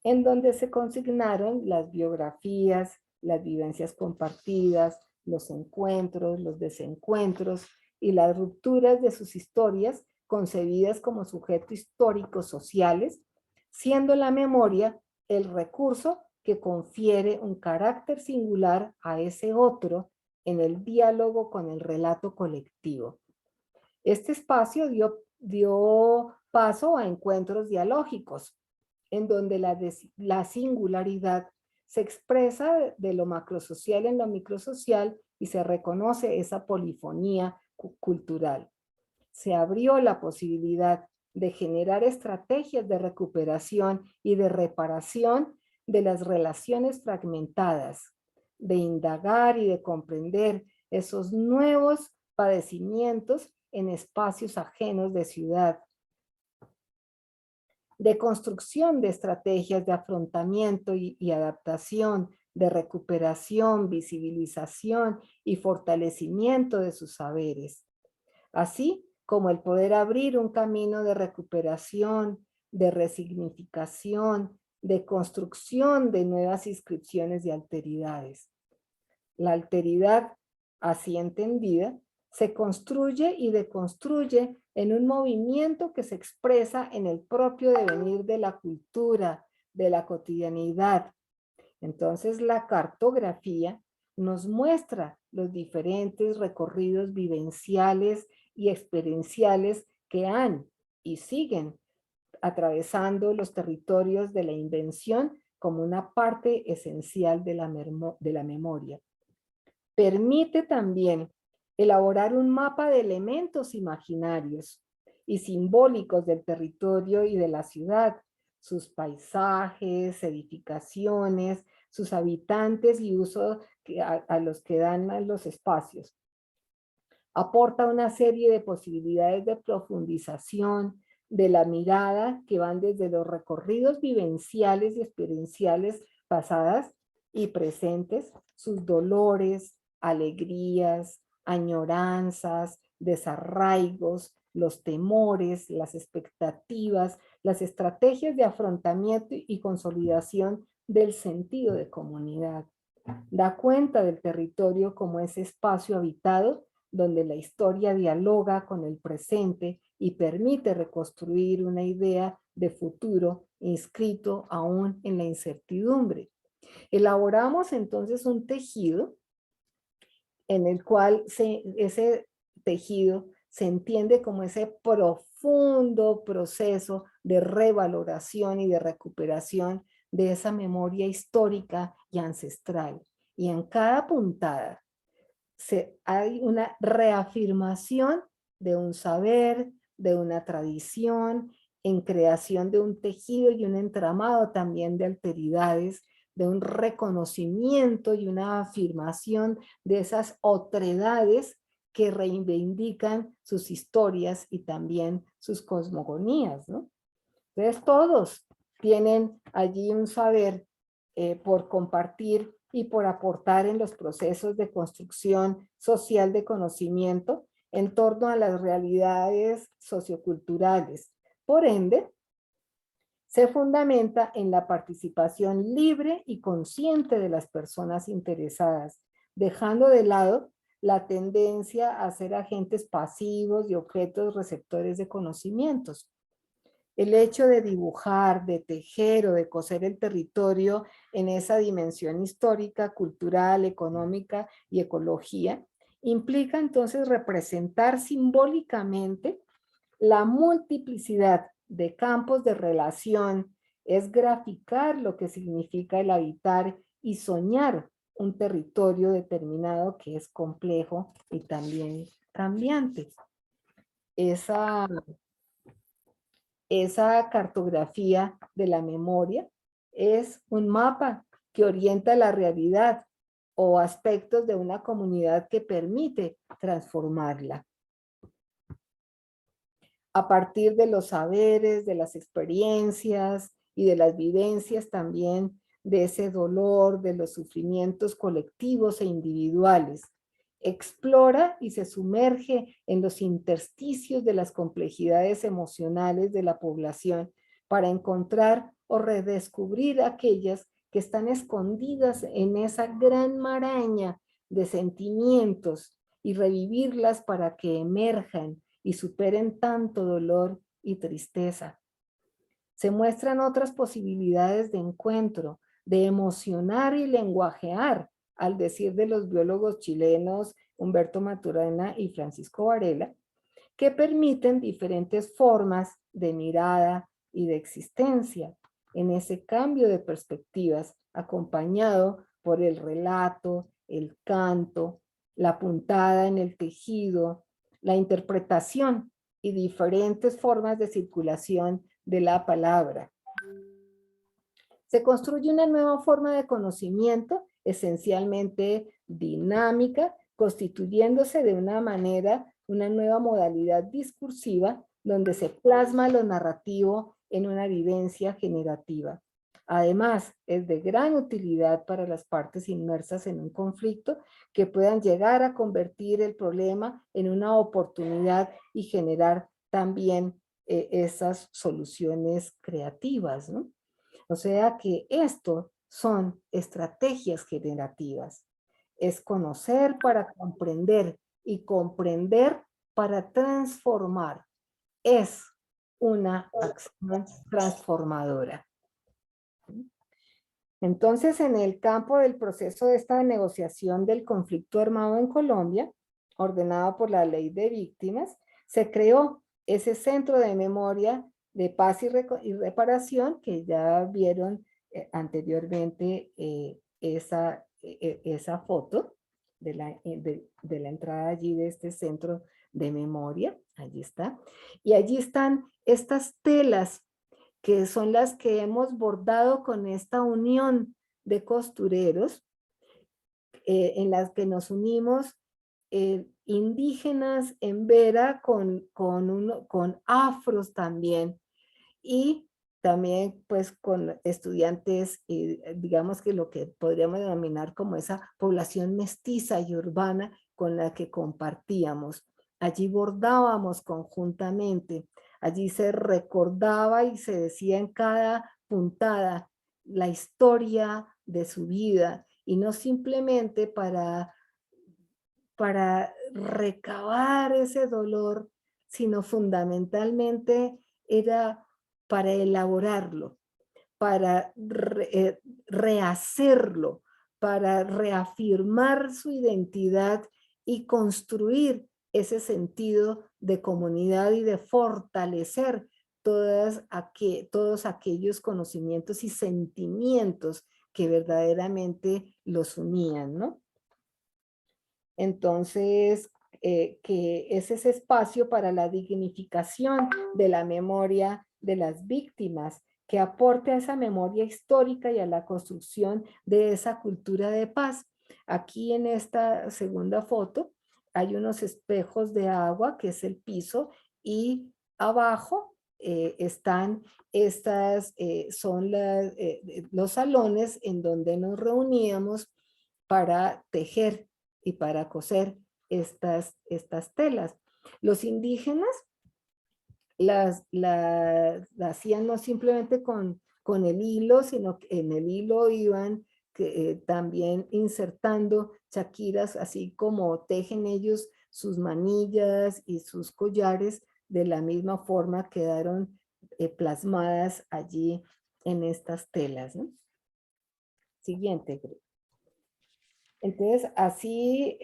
en donde se consignaron las biografías, las vivencias compartidas, los encuentros, los desencuentros y las rupturas de sus historias concebidas como sujetos históricos sociales, siendo la memoria el recurso que confiere un carácter singular a ese otro en el diálogo con el relato colectivo. Este espacio dio paso a encuentros dialógicos, en donde la singularidad se expresa de lo macrosocial en lo microsocial y se reconoce esa polifonía cultural. Se abrió la posibilidad de generar estrategias de recuperación y de reparación de las relaciones fragmentadas, de indagar y de comprender esos nuevos padecimientos en espacios ajenos de ciudad, de construcción de estrategias de afrontamiento y adaptación, de recuperación, visibilización y fortalecimiento de sus saberes, así como el poder abrir un camino de recuperación, de resignificación, de construcción de nuevas inscripciones y alteridades. La alteridad, así entendida, se construye y deconstruye en un movimiento que se expresa en el propio devenir de la cultura, de la cotidianidad. Entonces, la cartografía nos muestra los diferentes recorridos vivenciales y experienciales que han y siguen atravesando los territorios de la invención como una parte esencial de la memoria. Permite también elaborar un mapa de elementos imaginarios y simbólicos del territorio y de la ciudad, sus paisajes, edificaciones, sus habitantes y uso a los que dan a los espacios. Aporta una serie de posibilidades de profundización de la mirada que van desde los recorridos vivenciales y experienciales pasadas y presentes, sus dolores, alegrías, añoranzas, desarraigos, los temores, las expectativas, las estrategias de afrontamiento y consolidación del sentido de comunidad. Da cuenta del territorio como ese espacio habitado donde la historia dialoga con el presente y permite reconstruir una idea de futuro inscrito aún en la incertidumbre. Elaboramos entonces un tejido en el cual ese tejido se entiende como ese profundo proceso de revaloración y de recuperación de esa memoria histórica y ancestral. Y en cada puntada hay una reafirmación de un saber, de una tradición, en creación de un tejido y un entramado también de alteridades, de un reconocimiento y una afirmación de esas otredades que reivindican sus historias y también sus cosmogonías, ¿no? Entonces todos tienen allí un saber por compartir y por aportar en los procesos de construcción social de conocimiento en torno a las realidades socioculturales. Por ende, se fundamenta en la participación libre y consciente de las personas interesadas, dejando de lado la tendencia a ser agentes pasivos y objetos receptores de conocimientos. El hecho de dibujar, de tejer o de coser el territorio en esa dimensión histórica, cultural, económica y ecología, implica entonces representar simbólicamente la multiplicidad de campos de relación, es graficar lo que significa el habitar y soñar un territorio determinado que es complejo y también cambiante. Esa cartografía de la memoria es un mapa que orienta la realidad o aspectos de una comunidad que permite transformarla. A partir de los saberes, de las experiencias y de las vivencias también de ese dolor, de los sufrimientos colectivos e individuales. Explora y se sumerge en los intersticios de las complejidades emocionales de la población para encontrar o redescubrir aquellas que están escondidas en esa gran maraña de sentimientos y revivirlas para que emerjan y superen tanto dolor y tristeza. Se muestran otras posibilidades de encuentro, de emocionar y lenguajear, al decir de los biólogos chilenos Humberto Maturana y Francisco Varela, que permiten diferentes formas de mirada y de existencia en ese cambio de perspectivas, acompañado por el relato, el canto, la puntada en el tejido, la interpretación y diferentes formas de circulación de la palabra. Se construye una nueva forma de conocimiento, esencialmente dinámica, constituyéndose de una manera, una nueva modalidad discursiva, donde se plasma lo narrativo en una vivencia generativa. Además, es de gran utilidad para las partes inmersas en un conflicto que puedan llegar a convertir el problema en una oportunidad y generar también esas soluciones creativas, ¿no? O sea que esto son estrategias generativas. Es conocer para comprender y comprender para transformar. Es una acción transformadora. Entonces, en el campo del proceso de esta negociación del conflicto armado en Colombia, ordenado por la Ley de Víctimas, se creó ese centro de memoria de paz y reparación que ya vieron anteriormente esa foto de la entrada allí de este centro de memoria. Allí está. Y allí están estas telas que son las que hemos bordado con esta unión de costureros en las que nos unimos indígenas en Vera con afros también y también pues con estudiantes, digamos que lo que podríamos denominar como esa población mestiza y urbana con la que compartíamos. Allí bordábamos conjuntamente, allí se recordaba y se decía en cada puntada la historia de su vida y no simplemente para recabar ese dolor, sino fundamentalmente era para elaborarlo, para rehacerlo, para reafirmar su identidad y construir ese sentido de comunidad y de fortalecer todos aquellos conocimientos y sentimientos que verdaderamente los unían, ¿no? Entonces, que es ese espacio para la dignificación de la memoria de las víctimas, que aporte a esa memoria histórica y a la construcción de esa cultura de paz. Aquí en esta segunda foto hay unos espejos de agua, que es el piso, y abajo están son los salones en donde nos reuníamos para tejer y para coser estas telas. Los indígenas las hacían no simplemente con el hilo, sino que en el hilo iban también insertando chaquiras, así como tejen ellos sus manillas y sus collares, de la misma forma quedaron plasmadas allí en estas telas, ¿no? Siguiente. Entonces, así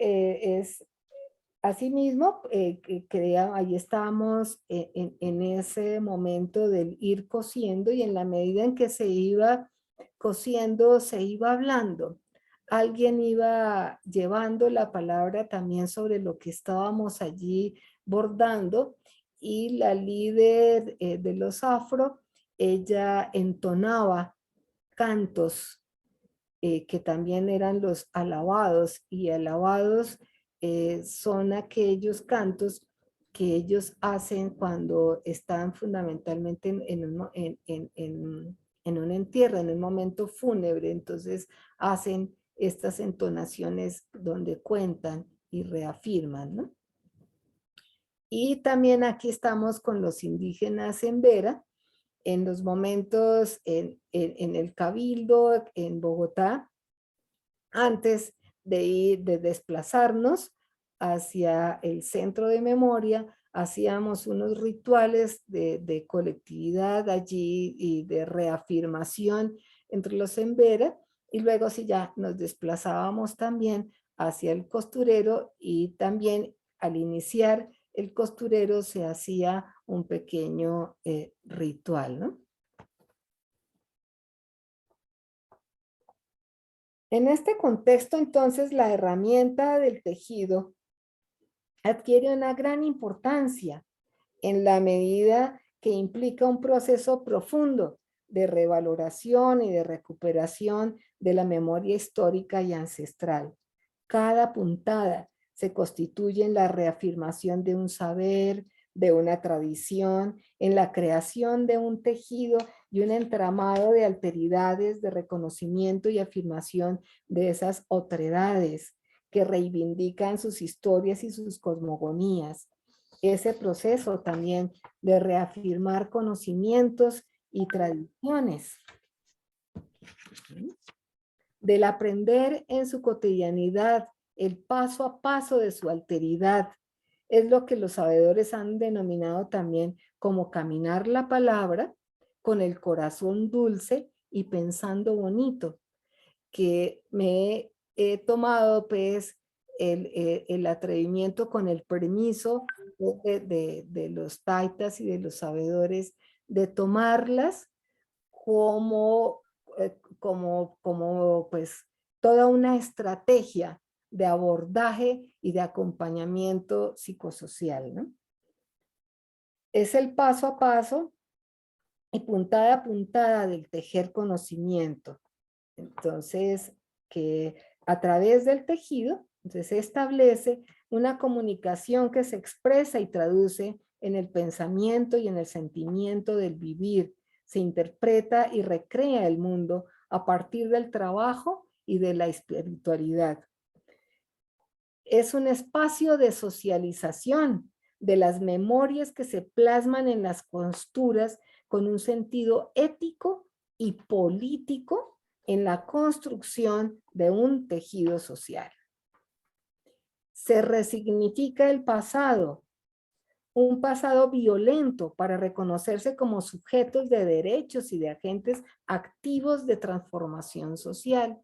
asimismo, ahí estábamos en ese momento del ir cosiendo y en la medida en que se iba cosiendo, se iba hablando. Alguien iba llevando la palabra también sobre lo que estábamos allí bordando y la líder de los afro, ella entonaba cantos que también eran los alabados, y alabados son aquellos cantos que ellos hacen cuando están fundamentalmente en un entierro, en un momento fúnebre. Entonces hacen estas entonaciones donde cuentan y reafirman, ¿no? Y también aquí estamos con los indígenas en Vera, en los momentos en el Cabildo, en Bogotá, antes de desplazarnos hacia el centro de memoria, hacíamos unos rituales de colectividad allí y de reafirmación entre los Embera, y luego sí ya nos desplazábamos también hacia el costurero, y también al iniciar el costurero se hacía un pequeño ritual, ¿no? En este contexto, entonces, la herramienta del tejido adquiere una gran importancia en la medida que implica un proceso profundo de revaloración y de recuperación de la memoria histórica y ancestral. Cada puntada se constituye en la reafirmación de un saber, de una tradición, en la creación de un tejido y un entramado de alteridades, de reconocimiento y afirmación de esas otredades que reivindican sus historias y sus cosmogonías. Ese proceso también de reafirmar conocimientos y tradiciones, del aprender en su cotidianidad, el paso a paso de su alteridad, es lo que los sabedores han denominado también como caminar la palabra con el corazón dulce y pensando bonito, que me he tomado pues el atrevimiento, con el permiso de los taitas y de los sabedores, de tomarlas como pues toda una estrategia de abordaje y de acompañamiento psicosocial, ¿no? Es el paso a paso y puntada a puntada del tejer conocimiento. Entonces, que a través del tejido, entonces se establece una comunicación que se expresa y traduce en el pensamiento y en el sentimiento del vivir. Se interpreta y recrea el mundo a partir del trabajo y de la espiritualidad. Es un espacio de socialización de las memorias que se plasman en las costuras con un sentido ético y político en la construcción de un tejido social. Se resignifica el pasado, un pasado violento, para reconocerse como sujetos de derechos y de agentes activos de transformación social.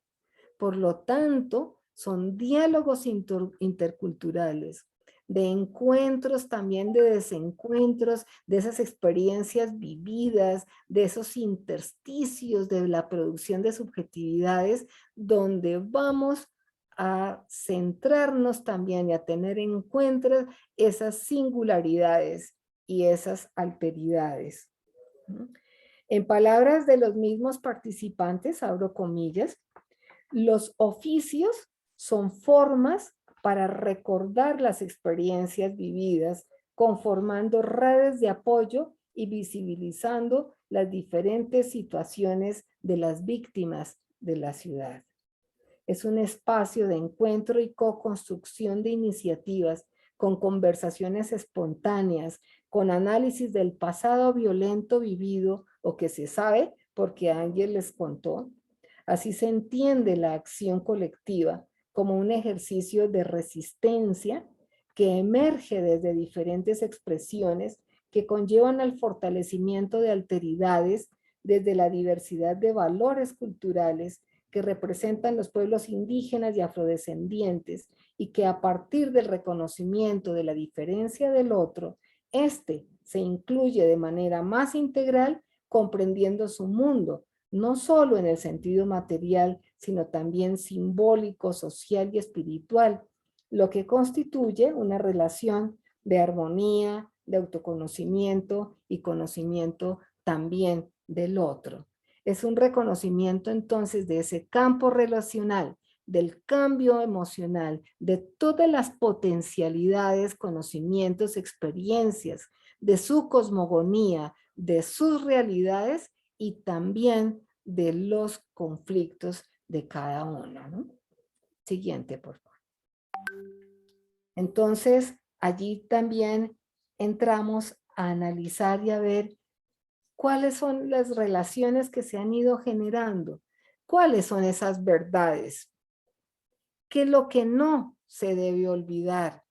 Por lo tanto, son diálogos interculturales, de encuentros, también de desencuentros, de esas experiencias vividas, de esos intersticios de la producción de subjetividades, donde vamos a centrarnos también y a tener en cuenta esas singularidades y esas alteridades. En palabras de los mismos participantes, abro comillas, los oficios son formas para recordar las experiencias vividas, conformando redes de apoyo y visibilizando las diferentes situaciones de las víctimas de la ciudad. Es un espacio de encuentro y co-construcción de iniciativas, con conversaciones espontáneas, con análisis del pasado violento vivido o que se sabe porque Ángel les contó. Así se entiende la acción colectiva como un ejercicio de resistencia que emerge desde diferentes expresiones que conllevan al fortalecimiento de alteridades desde la diversidad de valores culturales que representan los pueblos indígenas y afrodescendientes, y que a partir del reconocimiento de la diferencia del otro, se incluye de manera más integral, comprendiendo su mundo, no solo en el sentido material, sino también simbólico, social y espiritual, lo que constituye una relación de armonía, de autoconocimiento y conocimiento también del otro. Es un reconocimiento entonces de ese campo relacional, del cambio emocional, de todas las potencialidades, conocimientos, experiencias, de su cosmogonía, de sus realidades y también de los conflictos de cada uno, ¿no? Siguiente, por favor. Entonces, allí también entramos a analizar y a ver cuáles son las relaciones que se han ido generando, cuáles son esas verdades, qué es lo que no se debe olvidar,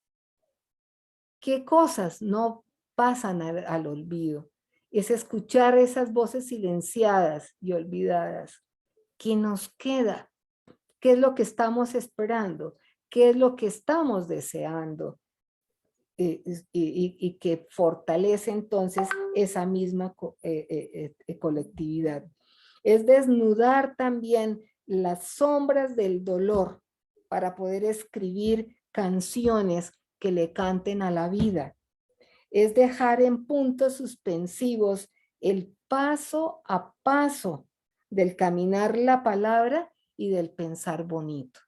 qué cosas no pasan al olvido. Es escuchar esas voces silenciadas y olvidadas. ¿Qué nos queda? ¿Qué es lo que estamos esperando? ¿Qué es lo que estamos deseando? Y que fortalece entonces esa misma colectividad. Es desnudar también las sombras del dolor para poder escribir canciones que le canten a la vida. Es dejar en puntos suspensivos el paso a paso del caminar la palabra y del pensar bonito.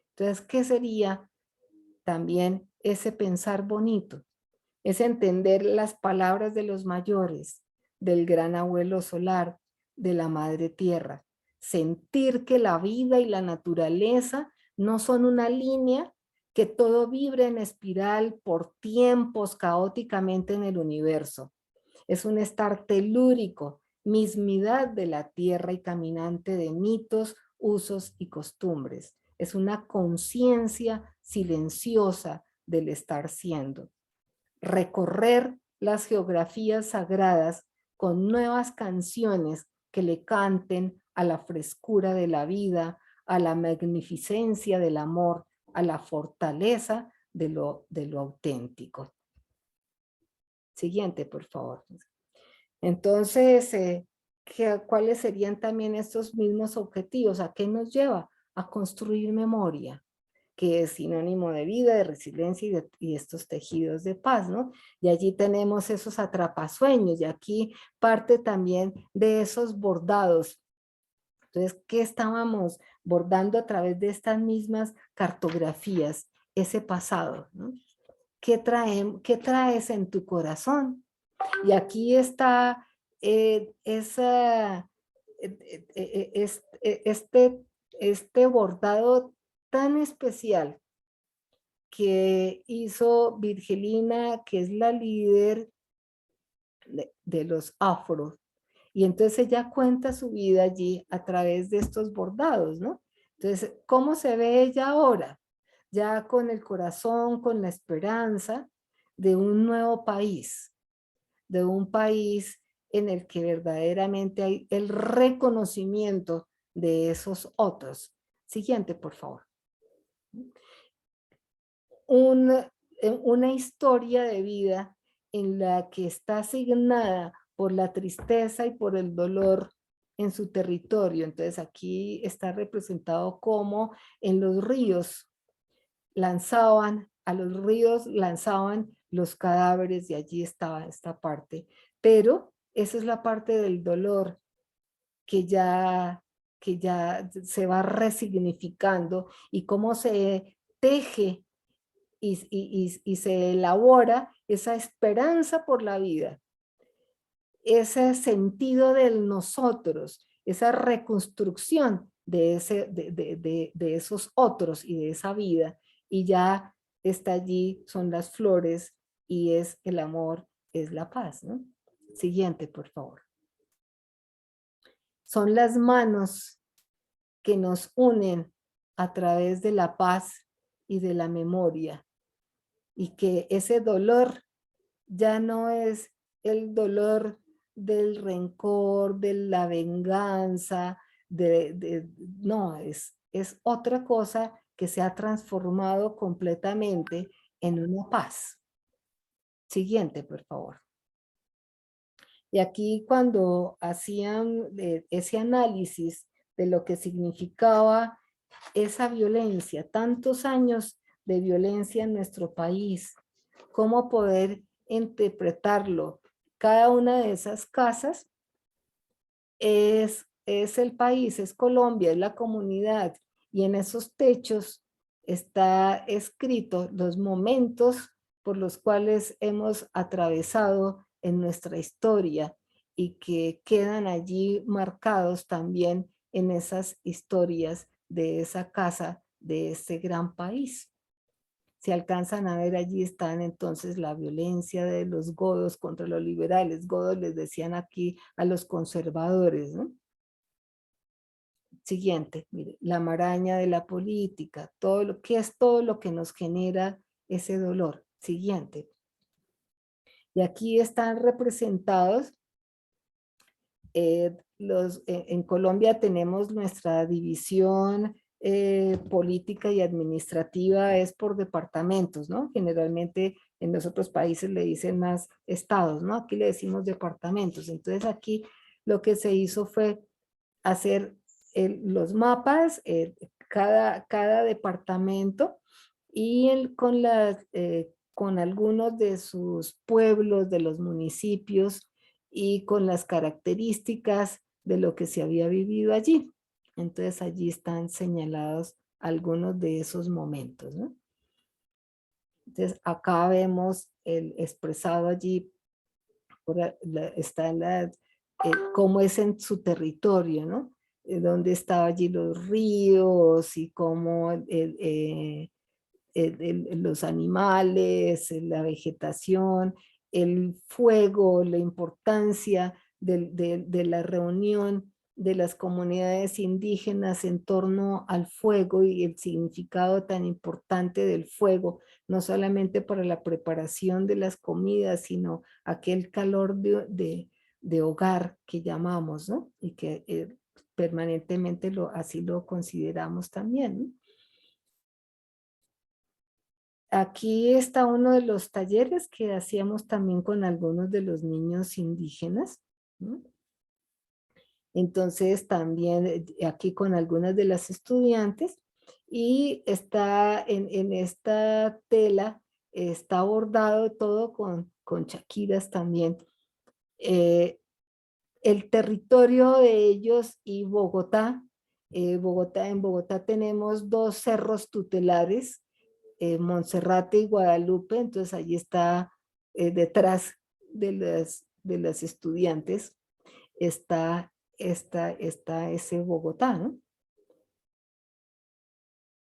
Entonces, ¿qué sería también ese pensar bonito? Es entender las palabras de los mayores, del gran abuelo solar, de la madre tierra. Sentir que la vida y la naturaleza no son una línea, que todo vibra en espiral por tiempos caóticamente en el universo. Es un estar telúrico, mismidad de la tierra y caminante de mitos, usos y costumbres. Es una conciencia silenciosa del estar siendo. Recorrer las geografías sagradas con nuevas canciones que le canten a la frescura de la vida, a la magnificencia del amor, a la fortaleza de lo auténtico. Siguiente, por favor. Entonces, ¿cuáles serían también estos mismos objetivos? ¿A qué nos lleva? A construir memoria, que es sinónimo de vida, de resiliencia y estos tejidos de paz, ¿no? Y allí tenemos esos atrapasueños y aquí parte también de esos bordados. Entonces, ¿qué estábamos bordando a través de estas mismas cartografías? Ese pasado, ¿no? ¿Qué traes en tu corazón? Y aquí está este bordado tan especial que hizo Virgilina, que es la líder de los afros. Y entonces ella cuenta su vida allí a través de estos bordados, ¿no? Entonces, ¿cómo se ve ella ahora? Ya con el corazón, con la esperanza de un nuevo país, de un país en el que verdaderamente hay el reconocimiento de esos otros. Siguiente, por favor. Una historia de vida en la que está asignada por la tristeza y por el dolor en su territorio. Entonces aquí está representado como en los ríos a los ríos lanzaban los cadáveres y allí estaba esta parte. Pero esa es la parte del dolor que ya se va resignificando y cómo se teje y se elabora esa esperanza por la vida, ese sentido del nosotros, esa reconstrucción de esos otros y de esa vida, y ya está allí, son las flores y es el amor, es la paz, ¿no? Siguiente, por favor. Son las manos que nos unen a través de la paz y de la memoria, y que ese dolor ya no es el dolor del rencor, de la venganza, no, es otra cosa que se ha transformado completamente en una paz. Siguiente, por favor. Y aquí cuando hacían ese análisis de lo que significaba esa violencia, tantos años de violencia en nuestro país, cómo poder interpretarlo. Cada una de esas casas es es el país, es Colombia, es la comunidad, y en esos techos está escrito los momentos por los cuales hemos atravesado en nuestra historia y que quedan allí marcados también en esas historias de esa casa, de ese gran país. Si alcanzan a ver, allí están entonces la violencia de los godos contra los liberales. Godos les decían aquí a los conservadores, ¿no? Siguiente, mire, la maraña de la política, todo lo que es todo lo que nos genera ese dolor. Siguiente. Y aquí están representados en Colombia tenemos nuestra división política y administrativa es por departamentos, ¿no? Generalmente en los otros países le dicen más estados, ¿no? Aquí le decimos departamentos. Entonces aquí lo que se hizo fue hacer los mapas, cada departamento y con algunos de sus pueblos, de los municipios y con las características de lo que se había vivido allí. Entonces allí están señalados algunos de esos momentos, ¿no? Entonces acá vemos el expresado allí, está cómo es en su territorio, ¿no? Donde estaban allí los ríos y cómo los animales, la vegetación, el fuego, la importancia de la reunión de las comunidades indígenas en torno al fuego y el significado tan importante del fuego, no solamente para la preparación de las comidas, sino aquel calor de hogar que llamamos, ¿no? Y que permanentemente así lo consideramos también, ¿no? Aquí está uno de los talleres que hacíamos también con algunos de los niños indígenas, ¿no? Entonces también aquí con algunas de las estudiantes y está en esta tela, está bordado todo con chaquiras también. El territorio de ellos y Bogotá, en Bogotá tenemos 2 cerros tutelares, Monserrate y Guadalupe, entonces allí está detrás de las estudiantes, está ese Bogotá, ¿no?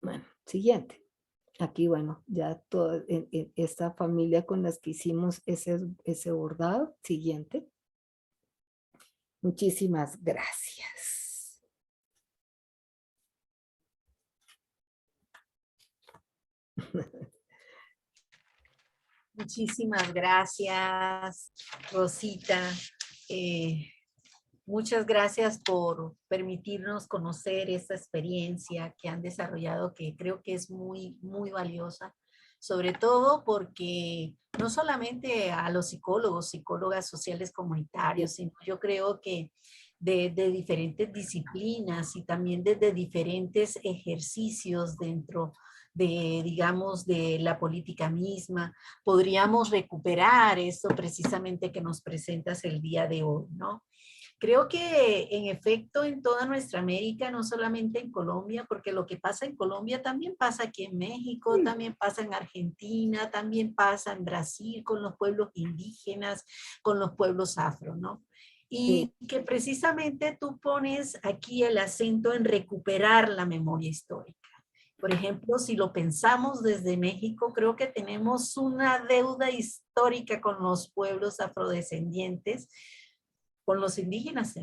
Bueno, siguiente. Aquí, bueno, ya toda esta familia con las que hicimos ese bordado. Siguiente. Muchísimas gracias. Muchísimas gracias, Rosita. Muchas gracias por permitirnos conocer esta experiencia que han desarrollado, que creo que es muy, muy valiosa, sobre todo porque no solamente a los psicólogos, psicólogas sociales comunitarios, sino yo creo que de diferentes disciplinas y también desde diferentes ejercicios dentro de, digamos, de la política misma, podríamos recuperar esto precisamente que nos presentas el día de hoy, ¿no? Creo que en efecto en toda nuestra América, no solamente en Colombia, porque lo que pasa en Colombia también pasa aquí en México, también pasa en Argentina, también pasa en Brasil con los pueblos indígenas, con los pueblos afro, ¿no? Y que precisamente tú pones aquí el acento en recuperar la memoria histórica. Por ejemplo, si lo pensamos desde México, creo que tenemos una deuda histórica con los pueblos afrodescendientes, con los indígenas,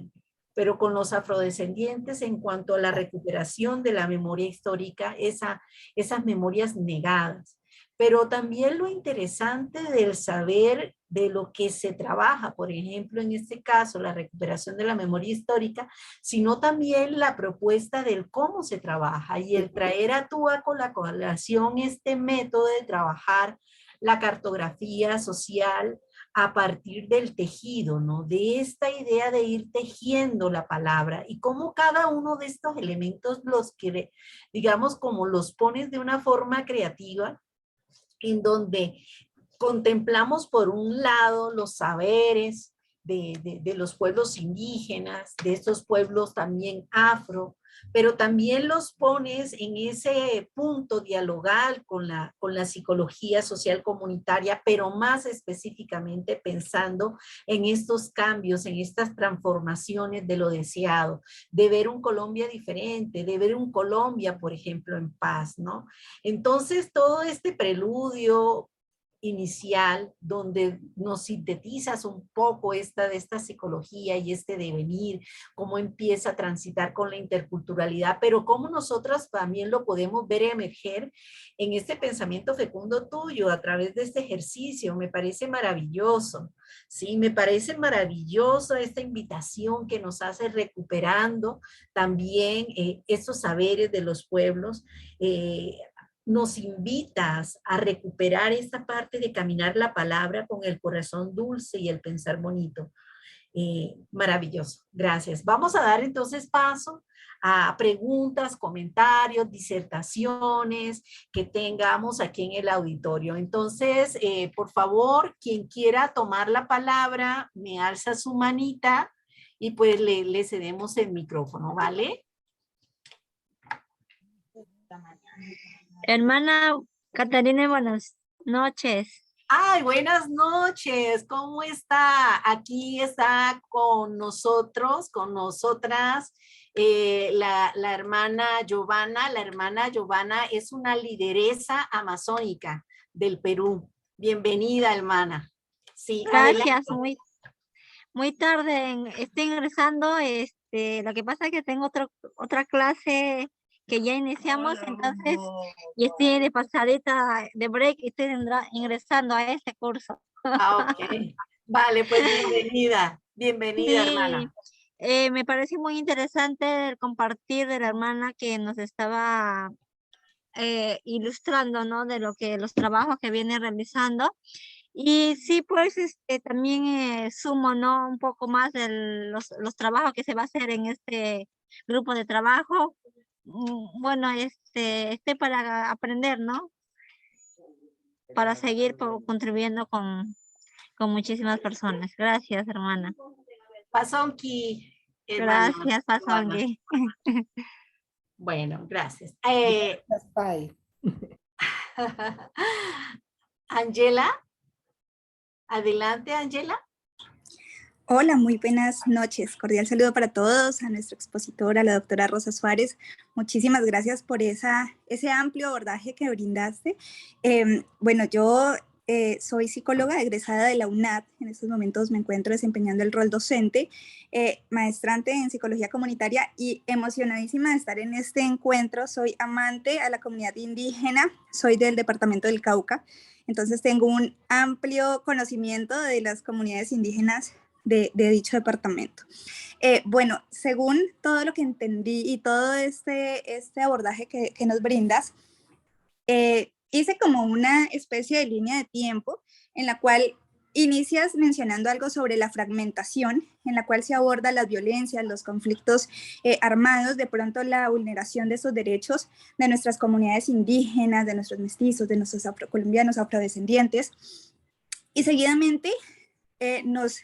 pero con los afrodescendientes en cuanto a la recuperación de la memoria histórica, esas memorias negadas. Pero también lo interesante del saber de lo que se trabaja, por ejemplo, en este caso, la recuperación de la memoria histórica, sino también la propuesta del cómo se trabaja y el traer a la colación este método de trabajar la cartografía social a partir del tejido, ¿no? De esta idea de ir tejiendo la palabra y cómo cada uno de estos elementos los que, digamos, como los pones de una forma creativa, en donde contemplamos por un lado los saberes, de los pueblos indígenas, de estos pueblos también afro, pero también los pones en ese punto dialogal con la psicología social comunitaria, pero más específicamente pensando en estos cambios, en estas transformaciones de lo deseado, de ver un Colombia diferente, de ver un Colombia, por ejemplo, en paz, ¿no? Entonces, todo este preludio inicial, donde nos sintetizas un poco de esta psicología y este devenir, cómo empieza a transitar con la interculturalidad, pero cómo nosotras también lo podemos ver emerger en este pensamiento fecundo tuyo a través de este ejercicio. Me parece maravilloso, ¿sí? Me parece maravillosa esta invitación que nos hace recuperando también estos saberes de los pueblos, nos invitas a recuperar esta parte de caminar la palabra con el corazón dulce y el pensar bonito. Maravilloso, gracias. Vamos a dar entonces paso a preguntas, comentarios, disertaciones que tengamos aquí en el auditorio. Entonces, por favor, quien quiera tomar la palabra, me alza su manita y pues le cedemos el micrófono, ¿vale? Hermana Catarina, buenas noches. Ay, buenas noches, ¿cómo está? Aquí está con nosotros, con nosotras, la hermana Giovanna. La hermana Giovanna es una lideresa amazónica del Perú. Bienvenida, hermana. Sí, Gracias, adelante. muy tarde estoy ingresando, lo que pasa es que tengo otra clase que ya iniciamos, entonces, y estoy de pasadita de break y estoy ingresando a este curso. Ok, vale, pues bienvenida, bienvenida, Sí, hermana. me parece muy interesante el compartir de la hermana que nos estaba ilustrando, ¿no? De los trabajos que viene realizando. Y sí, pues también sumo, ¿no? Un poco más de los trabajos que se va a hacer en este grupo de trabajo. Bueno, estoy para aprender, ¿no? Para seguir contribuyendo con muchísimas personas. Gracias, hermana. Pasonki, hermana Gracias, Giovanna. Pasongue. Bueno, gracias. Gracias, Pai. Angela, adelante, Angela. Hola, muy buenas noches. Cordial saludo para todos, a nuestra expositora, la doctora Rosa Suárez. Muchísimas gracias por ese amplio abordaje que brindaste. Bueno, yo soy psicóloga egresada de la UNAD. En estos momentos me encuentro desempeñando el rol docente, maestrante en psicología comunitaria y emocionadísima de estar en este encuentro. Soy amante a la comunidad indígena, soy del departamento del Cauca, entonces tengo un amplio conocimiento de las comunidades indígenas de dicho departamento. Bueno, según todo lo que entendí y todo este abordaje que nos brindas, hice como una especie de línea de tiempo en la cual inicias mencionando algo sobre la fragmentación, en la cual se aborda las violencias, los conflictos armados, de pronto la vulneración de esos derechos de nuestras comunidades indígenas, de nuestros mestizos, de nuestros afrocolombianos, afrodescendientes, y seguidamente nos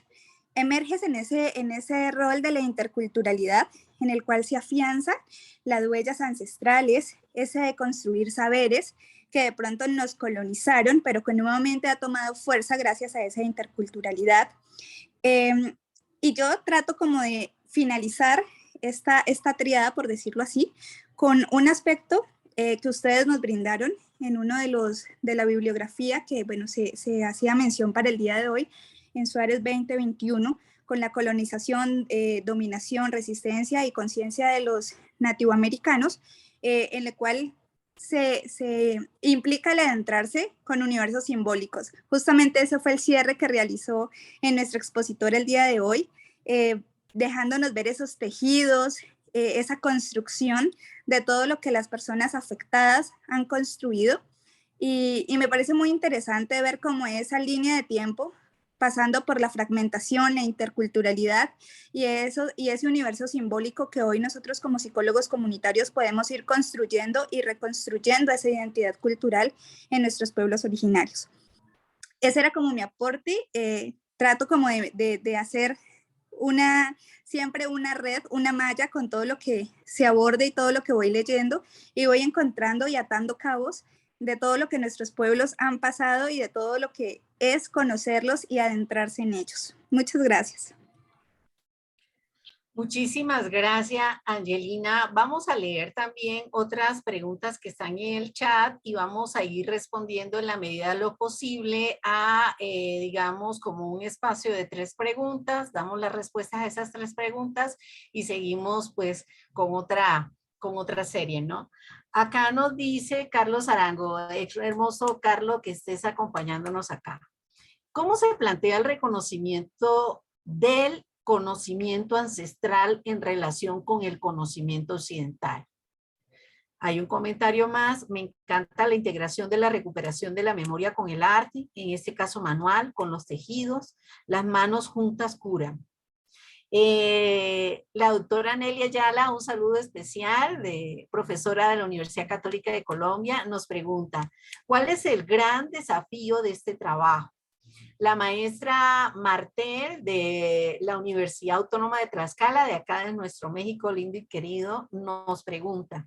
emerges en ese rol de la interculturalidad en el cual se afianza las huellas ancestrales, ese de construir saberes que de pronto nos colonizaron, pero que nuevamente ha tomado fuerza gracias a esa interculturalidad. Y yo trato como de finalizar esta triada, por decirlo así, con un aspecto que ustedes nos brindaron en uno de la bibliografía que, bueno, se hacía mención para el día de hoy, en Suárez 2021, con la colonización, dominación, resistencia y conciencia de los nativoamericanos, en la cual se implica el adentrarse con universos simbólicos. Justamente ese fue el cierre que realizó en nuestro expositor el día de hoy, dejándonos ver esos tejidos, esa construcción de todo lo que las personas afectadas han construido. Y me parece muy interesante ver cómo esa línea de tiempo, pasando por la fragmentación, la interculturalidad y ese universo simbólico que hoy nosotros como psicólogos comunitarios podemos ir construyendo y reconstruyendo esa identidad cultural en nuestros pueblos originarios. Ese era como mi aporte. trato como de hacer siempre una red, una malla con todo lo que se aborde y todo lo que voy leyendo, y voy encontrando y atando cabos de todo lo que nuestros pueblos han pasado y de todo lo que es conocerlos y adentrarse en ellos. Muchas gracias. Muchísimas gracias, Angelina. Vamos a leer también otras preguntas que están en el chat y vamos a ir respondiendo en la medida de lo posible a, digamos, como un espacio de 3 preguntas. Damos las respuestas a esas 3 preguntas y seguimos pues con otra serie, ¿no? Acá nos dice Carlos Arango, hermoso Carlos, que estés acompañándonos acá. ¿Cómo se plantea el reconocimiento del conocimiento ancestral en relación con el conocimiento occidental? Hay un comentario más. Me encanta la integración de la recuperación de la memoria con el arte, en este caso manual, con los tejidos. Las manos juntas curan. La doctora Nelia Ayala, un saludo especial, profesora de la Universidad Católica de Colombia, nos pregunta, ¿cuál es el gran desafío de este trabajo? La maestra Martel de la Universidad Autónoma de Tlaxcala, de acá de nuestro México lindo y querido, nos pregunta,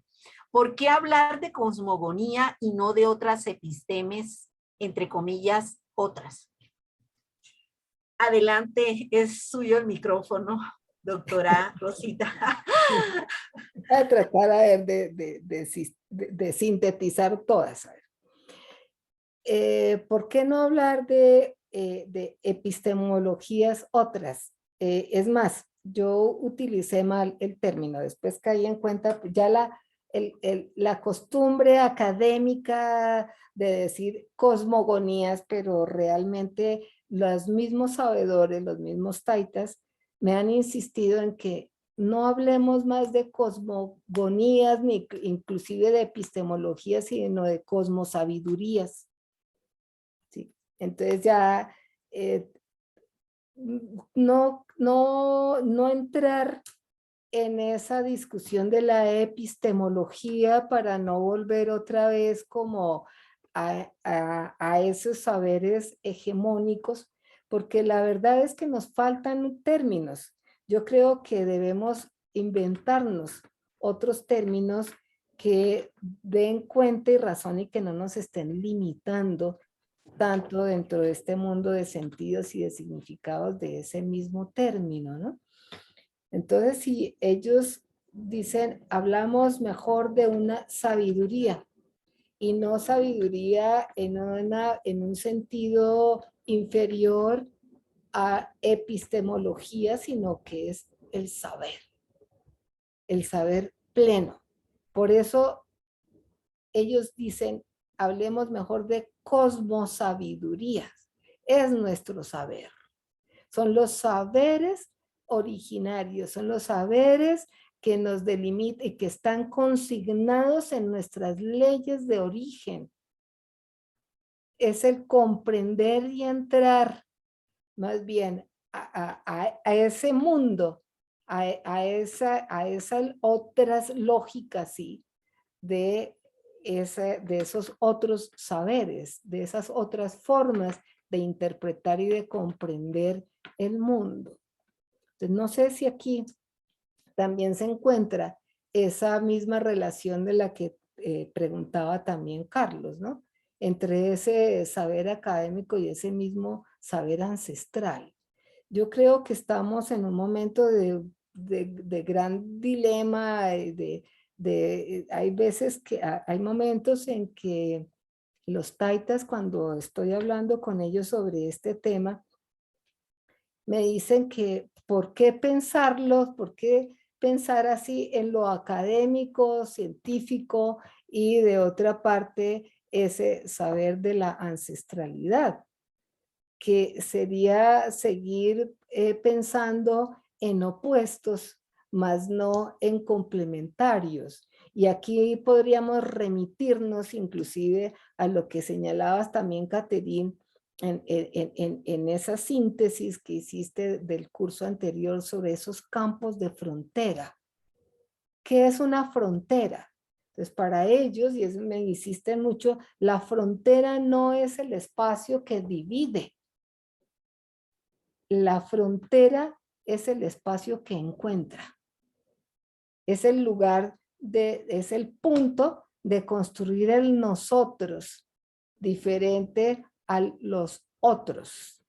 ¿por qué hablar de cosmogonía y no de otras epistemes, entre comillas, otras? Adelante, es suyo el micrófono, doctora Rosita. Voy a tratar a ver, de sintetizar todas. A ver. ¿Por qué no hablar de epistemologías otras? Es más, yo utilicé mal el término, después caí en cuenta, ya la costumbre académica de decir cosmogonías, pero realmente los mismos sabedores, los mismos taitas, me han insistido en que no hablemos más de cosmogonías, ni inclusive de epistemologías, sino de cosmosabidurías. ¿Sí? Entonces ya no entrar en esa discusión de la epistemología para no volver otra vez como a esos saberes hegemónicos, porque la verdad es que nos faltan términos. Yo creo que debemos inventarnos otros términos que den cuenta y razón y que no nos estén limitando tanto dentro de este mundo de sentidos y de significados de ese mismo término, ¿no? Entonces, si ellos dicen, hablamos mejor de una sabiduría, y no sabiduría en un sentido inferior a epistemología, sino que es el saber pleno. Por eso ellos dicen, hablemos mejor de cosmosabidurías. Es nuestro saber. Son los saberes originarios, son los saberes que nos delimitan y que están consignados en nuestras leyes de origen. Es el comprender y entrar más bien a ese mundo, a esas otras lógicas, sí, de esos otros saberes, de esas otras formas de interpretar y de comprender el mundo. Entonces, no sé si aquí también se encuentra esa misma relación de la que preguntaba también Carlos, ¿no? Entre ese saber académico y ese mismo saber ancestral. Yo creo que estamos en un momento de gran dilema, hay veces que hay momentos en que los taitas, cuando estoy hablando con ellos sobre este tema, me dicen que ¿por qué pensarlo? ¿Por qué pensar así en lo académico, científico y de otra parte ese saber de la ancestralidad? Que sería seguir pensando en opuestos, más no en complementarios. Y aquí podríamos remitirnos inclusive a lo que señalabas también, Caterine, en esa síntesis que hiciste del curso anterior sobre esos campos de frontera. ¿Qué es una frontera? Entonces, para ellos, y eso me insisten mucho, la frontera no es el espacio que divide. la frontera es el espacio que encuentra. Es el lugar, es el punto de construir el nosotros, diferente a los otros.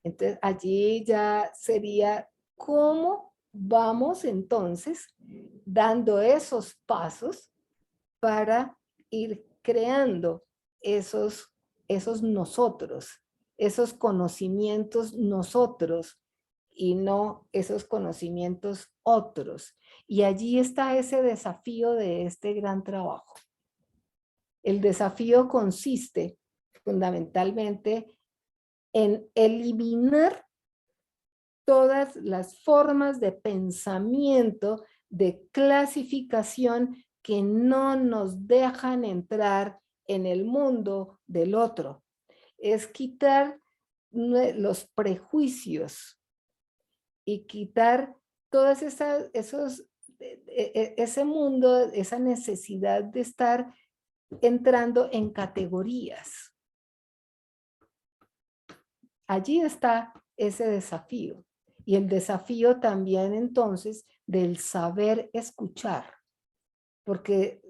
Entonces, allí ya sería cómo vamos entonces dando esos pasos para ir creando esos nosotros, esos conocimientos nosotros y no esos conocimientos otros. Y allí está ese desafío de este gran trabajo. El desafío consiste fundamentalmente en eliminar todas las formas de pensamiento, de clasificación que no nos dejan entrar en el mundo del otro. Es quitar los prejuicios y quitar todas ese mundo, esa necesidad de estar entrando en categorías. Allí está ese desafío. Y el desafío también entonces del saber escuchar. Porque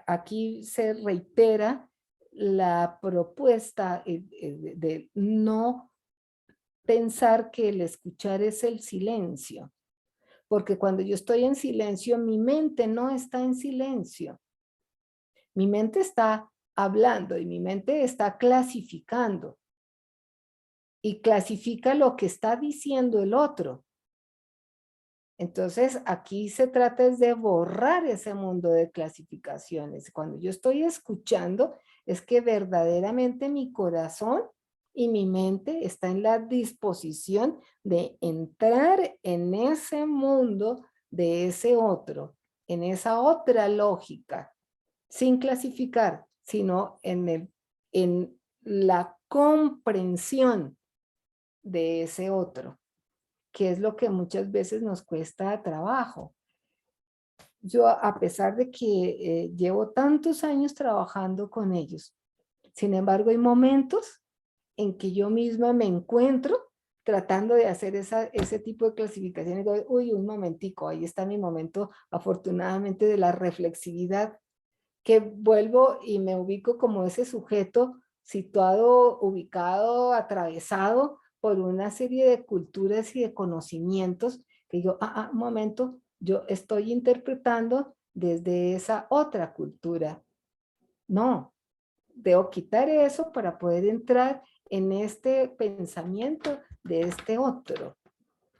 aquí se reitera la propuesta de no pensar que el escuchar es el silencio. Porque cuando yo estoy en silencio, mi mente no está en silencio. Mi mente está hablando y mi mente está clasificando. Y clasifica lo que está diciendo el otro. Entonces, aquí se trata es de borrar ese mundo de clasificaciones. Cuando yo estoy escuchando, es que verdaderamente mi corazón y mi mente está en la disposición de entrar en ese mundo de ese otro, en esa otra lógica, sin clasificar, sino en la comprensión de ese otro, que es lo que muchas veces nos cuesta trabajo. Yo, a pesar de que llevo tantos años trabajando con ellos, sin embargo, hay momentos en que yo misma me encuentro tratando de hacer ese tipo de clasificación y digo, uy, un momentico, ahí está mi momento, afortunadamente, de la reflexividad, que vuelvo y me ubico como ese sujeto situado, ubicado, atravesado por una serie de culturas y de conocimientos que digo, un momento, yo estoy interpretando desde esa otra cultura. No, debo quitar eso para poder entrar en este pensamiento de este otro,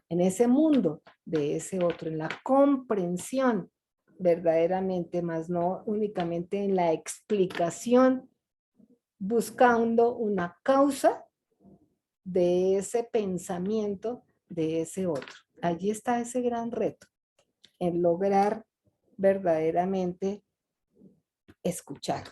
en ese mundo de ese otro, en la comprensión verdaderamente, más no únicamente en la explicación, buscando una causa de ese pensamiento de ese otro. Allí está ese gran reto, en lograr verdaderamente escuchar.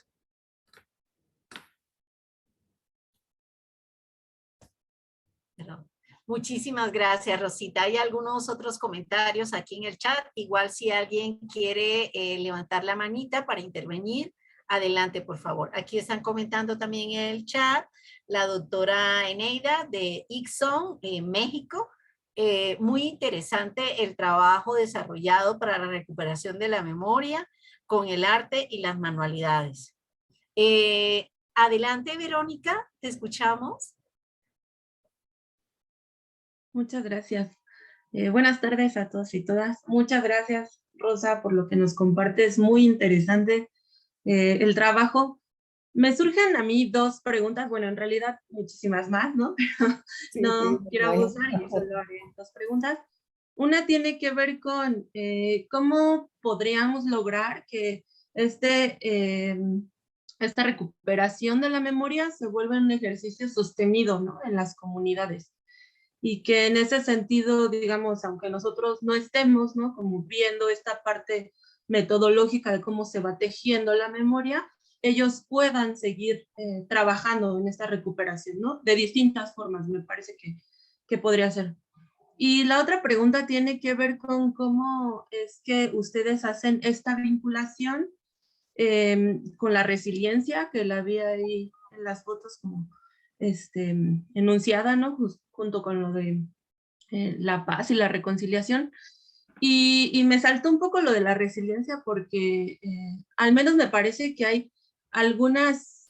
Muchísimas gracias, Rosita. Hay algunos otros comentarios aquí en el chat. Igual si alguien quiere levantar la manita para intervenir, adelante, por favor. Aquí están comentando también en el chat la doctora Eneida de Ixon, México. Muy interesante el trabajo desarrollado para la recuperación de la memoria con el arte y las manualidades. Adelante, Verónica, te escuchamos. Muchas gracias. Buenas tardes a todos y todas. Muchas gracias, Rosa, por lo que nos compartes. Muy interesante el trabajo. Me surgen a mí dos preguntas, bueno, en realidad muchísimas más, ¿no? Pero Sí, no sí, quiero abusar y solo haré dos preguntas. Una tiene que ver con cómo podríamos lograr que esta recuperación de la memoria se vuelva un ejercicio sostenido, ¿no? En las comunidades. Y que en ese sentido, digamos, aunque nosotros no estemos, ¿no? Como viendo esta parte metodológica de cómo se va tejiendo la memoria, ellos puedan seguir trabajando en esta recuperación, ¿no? De distintas formas, me parece que podría ser. Y la otra pregunta tiene que ver con cómo es que ustedes hacen esta vinculación con la resiliencia, que la vi ahí en las fotos como enunciada, ¿no? Junto con lo de la paz y la reconciliación. Y me saltó un poco lo de la resiliencia porque al menos me parece que hay algunas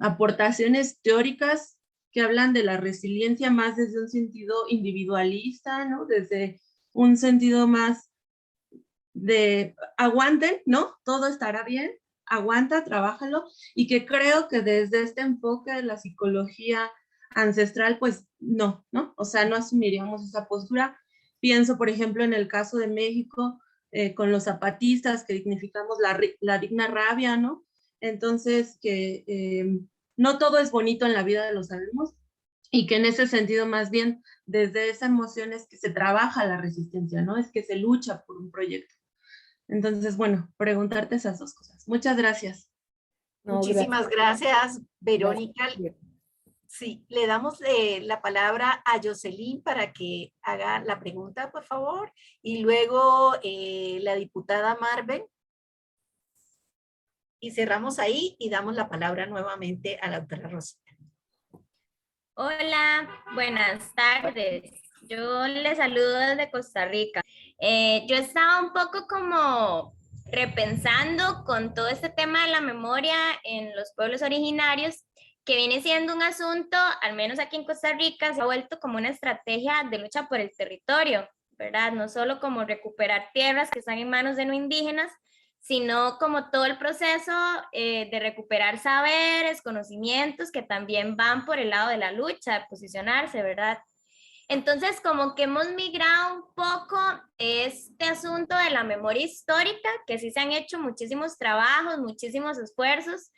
aportaciones teóricas que hablan de la resiliencia más desde un sentido individualista, ¿no? Desde un sentido más de aguanten, ¿no? Todo estará bien, aguanta, trabájalo, y que creo que desde este enfoque de la psicología ancestral, pues no, o sea, no asumiríamos esa postura. Pienso, por ejemplo, en el caso de México, con los zapatistas, que dignificamos la digna rabia, ¿no? Entonces, que no todo es bonito en la vida de los alumnos, y que en ese sentido, más bien, desde esa emoción es que se trabaja la resistencia, ¿no? Es que se lucha por un proyecto. Entonces, bueno, preguntarte esas dos cosas. Muchas gracias. No, Muchísimas gracias, Verónica. Gracias. Sí, le damos la palabra a Jocelyn para que haga la pregunta, por favor, y luego la diputada Marven. Y cerramos ahí y damos la palabra nuevamente a la doctora Rosita. Hola, buenas tardes. Yo les saludo desde Costa Rica. Yo estaba un poco como repensando con todo este tema de la memoria en los pueblos originarios, que viene siendo un asunto, al menos aquí en Costa Rica, se ha vuelto como una estrategia de lucha por el territorio, ¿verdad? No solo como recuperar tierras que están en manos de no indígenas, sino como todo el proceso de recuperar saberes, conocimientos que también van por el lado de la lucha, de posicionarse, ¿verdad? Entonces, como que hemos migrado un poco este asunto de la memoria histórica, que sí se han hecho muchísimos trabajos, muchísimos esfuerzos,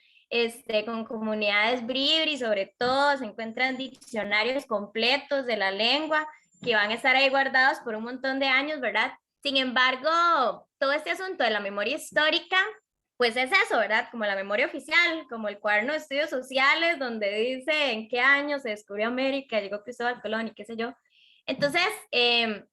con comunidades bribri, sobre todo se encuentran diccionarios completos de la lengua que van a estar ahí guardados por un montón de años, ¿verdad? Sin embargo, todo este asunto de la memoria histórica, pues es eso, ¿verdad? Como la memoria oficial, como el cuaderno de estudios sociales, donde dice en qué año se descubrió América, llegó Cristóbal Colón y qué sé yo. Entonces,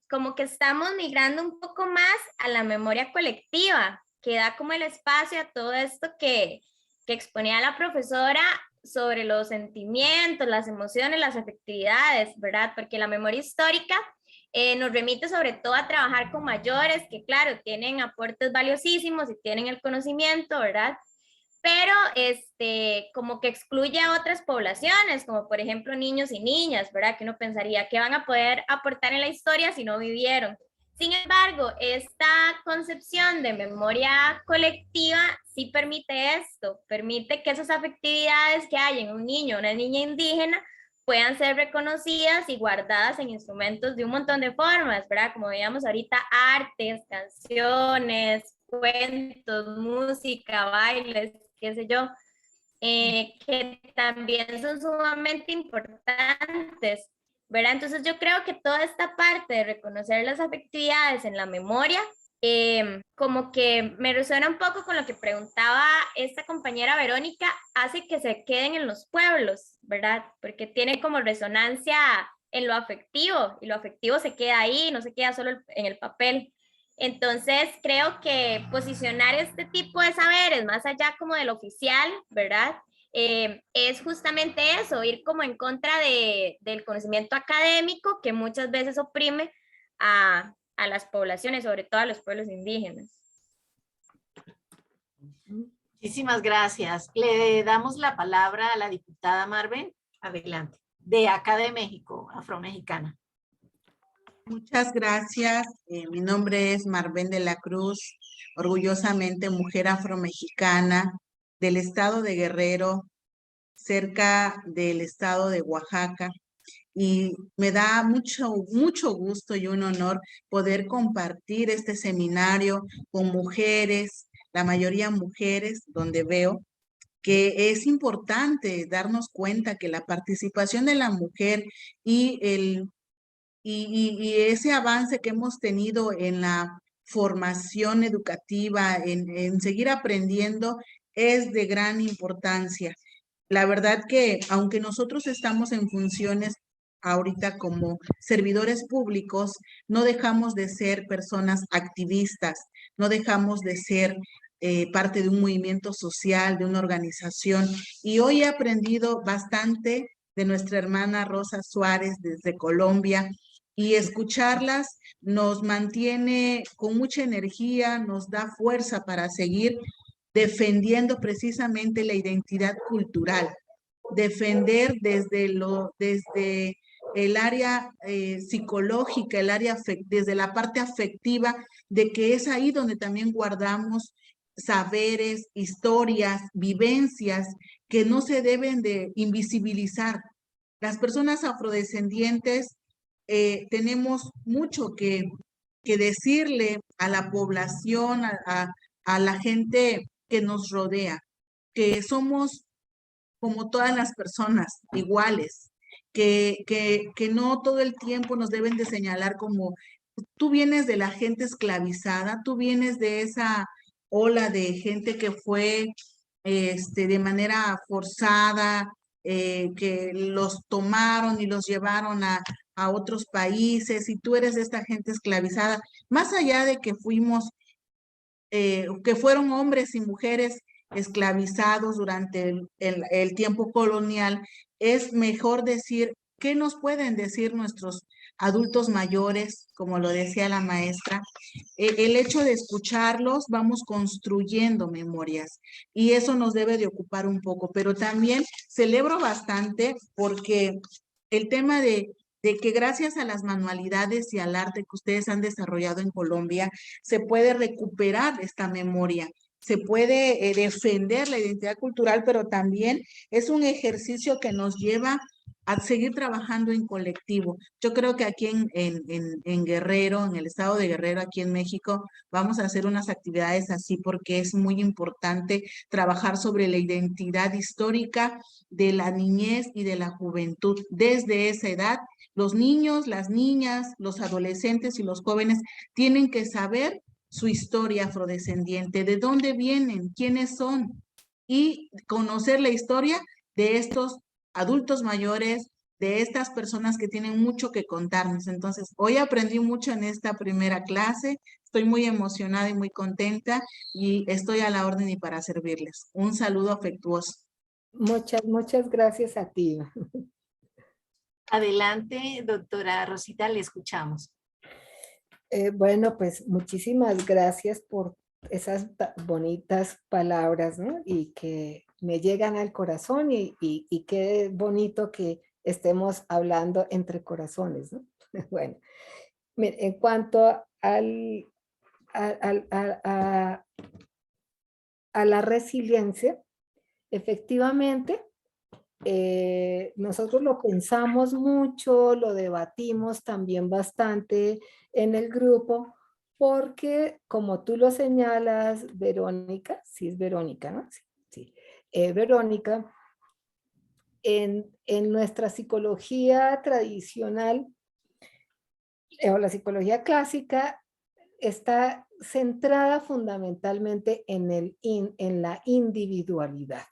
como que estamos migrando un poco más a la memoria colectiva, que da como el espacio a todo esto que exponía la profesora sobre los sentimientos, las emociones, las afectividades, ¿verdad? Porque la memoria histórica nos remite sobre todo a trabajar con mayores que, claro, tienen aportes valiosísimos y tienen el conocimiento, ¿verdad? Pero como que excluye a otras poblaciones, como por ejemplo niños y niñas, ¿verdad? Que uno pensaría que van a poder aportar en la historia si no vivieron. Sin embargo, esta concepción de memoria colectiva sí permite esto, permite que esas afectividades que hay en un niño o una niña indígena puedan ser reconocidas y guardadas en instrumentos de un montón de formas, ¿verdad? Como veíamos ahorita, artes, canciones, cuentos, música, bailes, qué sé yo, que también son sumamente importantes, ¿verdad? Entonces yo creo que toda esta parte de reconocer las afectividades en la memoria, como que me resuena un poco con lo que preguntaba esta compañera Verónica, hace que se queden en los pueblos, ¿verdad? Porque tiene como resonancia en lo afectivo, y lo afectivo se queda ahí, no se queda solo en el papel. Entonces creo que posicionar este tipo de saberes más allá como del oficial, ¿verdad? Es justamente eso, ir como en contra del conocimiento académico que muchas veces oprime a las poblaciones, sobre todo a los pueblos indígenas. Muchísimas gracias. Le damos la palabra a la diputada Marven. Adelante. De acá de México, afromexicana. Muchas gracias. Mi nombre es Marven de la Cruz, orgullosamente mujer afromexicana del estado de Guerrero, cerca del estado de Oaxaca. Y me da mucho gusto y un honor poder compartir este seminario con mujeres, la mayoría mujeres, donde veo que es importante darnos cuenta que la participación de la mujer y ese avance que hemos tenido en la formación educativa, en seguir aprendiendo, es de gran importancia. La verdad que aunque nosotros estamos en funciones ahorita como servidores públicos, no dejamos de ser personas activistas, no dejamos de ser parte de un movimiento social, de una organización. Y hoy he aprendido bastante de nuestra hermana Rosa Suárez desde Colombia, y escucharlas nos mantiene con mucha energía, nos da fuerza para seguir defendiendo precisamente la identidad cultural, defender desde el área psicológica, desde la parte afectiva, de que es ahí donde también guardamos saberes, historias, vivencias que no se deben de invisibilizar. Las personas afrodescendientes tenemos mucho que decirle a la población, a la gente que nos rodea, que somos como todas las personas, iguales, que no todo el tiempo nos deben de señalar como tú vienes de la gente esclavizada, tú vienes de esa ola de gente que fue de manera forzada, que los tomaron y los llevaron a otros países, y tú eres de esta gente esclavizada. Más allá de que que fueron hombres y mujeres esclavizados durante el tiempo colonial, es mejor decir qué nos pueden decir nuestros adultos mayores, como lo decía la maestra. El hecho de escucharlos, vamos construyendo memorias, y eso nos debe de ocupar un poco, pero también celebro bastante porque el tema de que gracias a las manualidades y al arte que ustedes han desarrollado en Colombia, se puede recuperar esta memoria, se puede defender la identidad cultural, pero también es un ejercicio que nos lleva a seguir trabajando en colectivo. Yo creo que aquí en Guerrero, en el estado de Guerrero, aquí en México, vamos a hacer unas actividades así porque es muy importante trabajar sobre la identidad histórica de la niñez y de la juventud. Desde esa edad, los niños, las niñas, los adolescentes y los jóvenes tienen que saber su historia afrodescendiente, de dónde vienen, quiénes son, y conocer la historia de estos adultos mayores, de estas personas que tienen mucho que contarnos. Entonces, hoy aprendí mucho en esta primera clase, estoy muy emocionada y muy contenta, y estoy a la orden y para servirles. Un saludo afectuoso. Muchas gracias a ti. Adelante, doctora Rosita, le escuchamos. Bueno, pues muchísimas gracias por esas bonitas palabras, ¿no? Y que me llegan al corazón, y qué bonito que estemos hablando entre corazones, ¿no? Bueno, en cuanto a la resiliencia, efectivamente, nosotros lo pensamos mucho, lo debatimos también bastante en el grupo, porque como tú lo señalas, Verónica, sí es Verónica, ¿no? Sí. Verónica, en nuestra psicología tradicional, o la psicología clásica, está centrada fundamentalmente en la individualidad.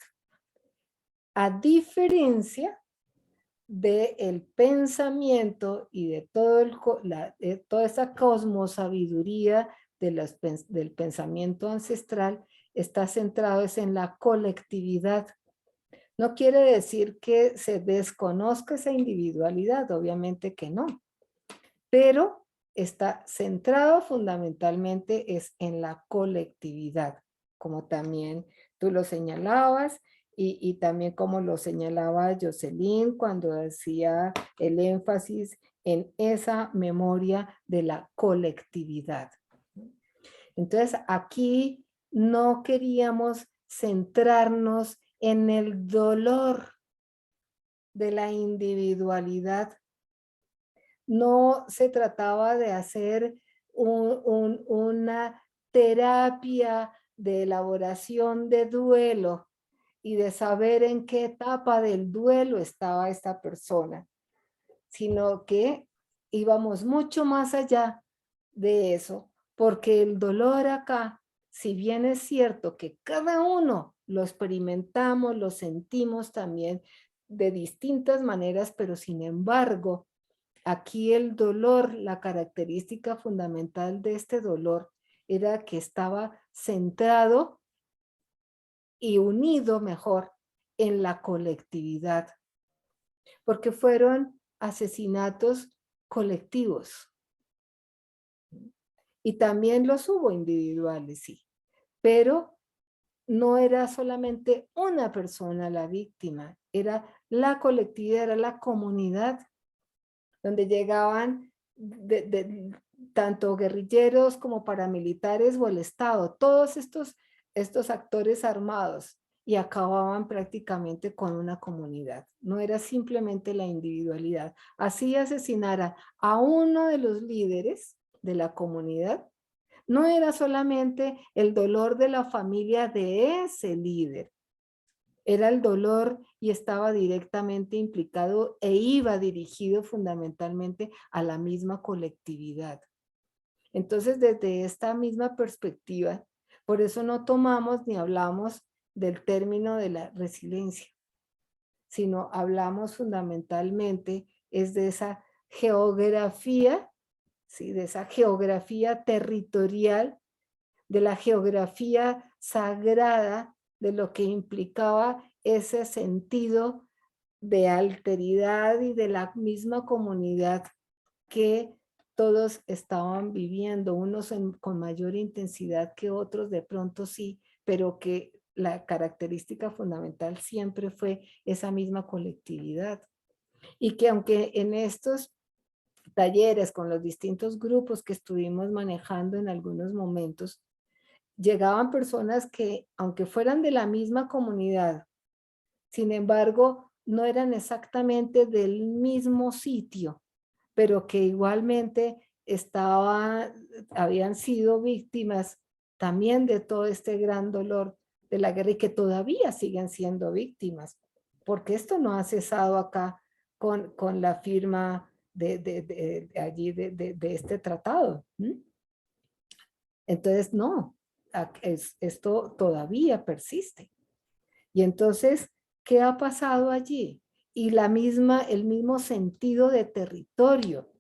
A diferencia del pensamiento y de toda esa cosmosabiduría del pensamiento ancestral, está centrado en la colectividad. No quiere decir que se desconozca esa individualidad, obviamente que no, pero está centrado fundamentalmente en la colectividad, como también tú lo señalabas, y también como lo señalaba Jocelyn cuando hacía el énfasis en esa memoria de la colectividad. Entonces aquí no queríamos centrarnos en el dolor de la individualidad. No se trataba de hacer una terapia de elaboración de duelo y de saber en qué etapa del duelo estaba esta persona, sino que íbamos mucho más allá de eso, porque el dolor acá, si bien es cierto que cada uno lo experimentamos, lo sentimos también de distintas maneras, pero sin embargo, aquí el dolor, la característica fundamental de este dolor era que estaba centrado y unido mejor en la colectividad. porque fueron asesinatos colectivos. Y también los hubo individuales, sí, pero no era solamente una persona la víctima, era la colectividad, era la comunidad, donde llegaban tanto guerrilleros como paramilitares o el Estado, todos estos actores armados, y acababan prácticamente con una comunidad. No era simplemente la individualidad. Así asesinara a uno de los líderes de la comunidad, no era solamente el dolor de la familia de ese líder, era el dolor y estaba directamente implicado e iba dirigido fundamentalmente a la misma colectividad. Entonces, desde esta misma perspectiva, por eso no tomamos ni hablamos del término de la resiliencia, sino hablamos fundamentalmente es de esa geografía, ¿sí? De esa geografía territorial, de la geografía sagrada, de lo que implicaba ese sentido de alteridad y de la misma comunidad que todos estaban viviendo, unos con mayor intensidad que otros, de pronto sí, pero que la característica fundamental siempre fue esa misma colectividad. Y que aunque en estos talleres con los distintos grupos que estuvimos manejando en algunos momentos, llegaban personas que, aunque fueran de la misma comunidad, sin embargo, no eran exactamente del mismo sitio, pero que igualmente habían sido víctimas también de todo este gran dolor de la guerra y que todavía siguen siendo víctimas, porque esto no ha cesado acá con la firma de este tratado. Entonces, no, esto todavía persiste. Y entonces, ¿qué ha pasado allí? Y el mismo sentido de territorio,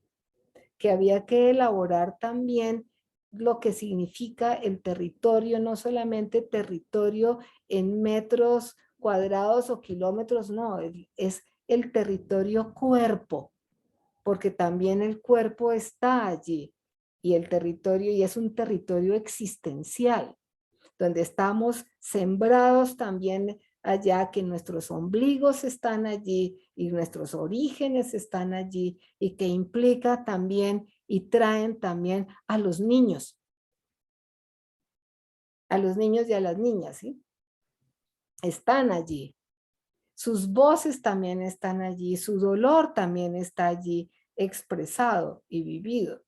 que había que elaborar también lo que significa el territorio, no solamente territorio en metros cuadrados o kilómetros, no, es el territorio cuerpo, porque también el cuerpo está allí, y el territorio, y es un territorio existencial, donde estamos sembrados también allá, que nuestros ombligos están allí y nuestros orígenes están allí, y que implica también y traen también a los niños y a las niñas, ¿sí? Están allí. Sus voces también están allí, su dolor también está allí expresado y vivido.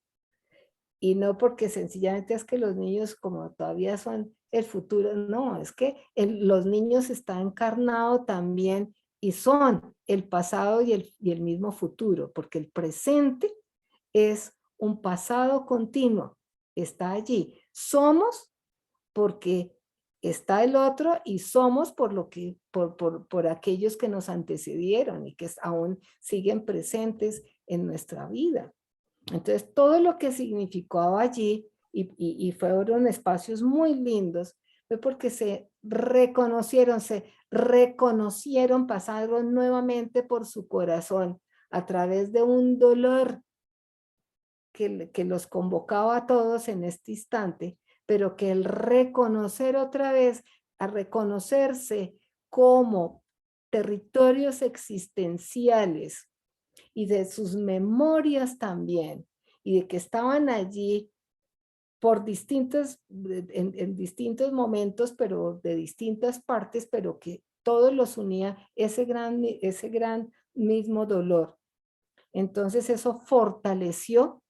Y no porque sencillamente es que los niños como todavía son el futuro, no, es que los niños están encarnados también y son el pasado y el mismo futuro, porque el presente es un pasado continuo, está allí. Somos porque está el otro y somos por aquellos que nos antecedieron y que aún siguen presentes en nuestra vida. Entonces, todo lo que significó allí, y fueron espacios muy lindos, fue porque se reconocieron, pasaron nuevamente por su corazón a través de un dolor que los convocaba a todos en este instante, pero que el reconocer otra vez, a reconocerse como territorios existenciales, y de sus memorias también, y de que estaban allí por en distintos momentos, pero de distintas partes, pero que todos los unía ese gran mismo dolor. Entonces eso fortaleció,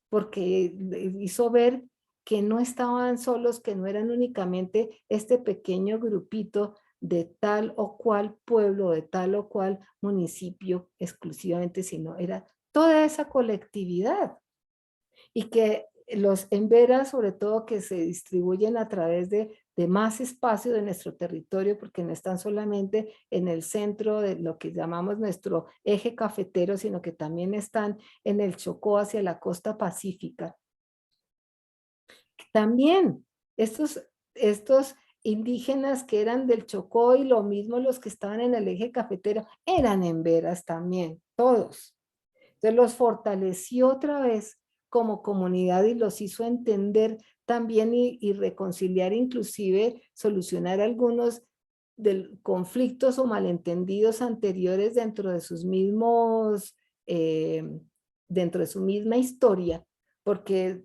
porque hizo ver que no estaban solos, que no eran únicamente este pequeño grupito de tal o cual pueblo, de tal o cual municipio exclusivamente, sino era toda esa colectividad. Y que los emberas, sobre todo, que se distribuyen a través de más espacio de nuestro territorio, porque no están solamente en el centro de lo que llamamos nuestro eje cafetero, sino que también están en el Chocó hacia la costa pacífica. También estos indígenas que eran del Chocó y lo mismo los que estaban en el eje cafetero, eran emberas también, todos. Entonces los fortaleció otra vez como comunidad y los hizo entender también y reconciliar, inclusive solucionar algunos conflictos o malentendidos anteriores dentro de sus mismos, dentro de su misma historia, porque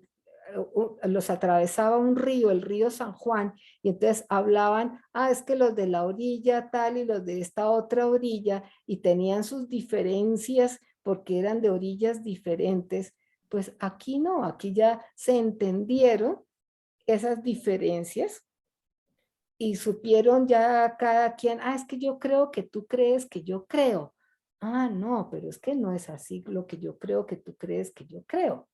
los atravesaba un río, el río San Juan, y entonces hablaban, es que los de la orilla tal y los de esta otra orilla, y tenían sus diferencias porque eran de orillas diferentes. Pues aquí no, aquí ya se entendieron esas diferencias y supieron ya cada quien, es que yo creo que tú crees que yo creo. No, pero es que no es así lo que yo creo que tú crees que yo creo.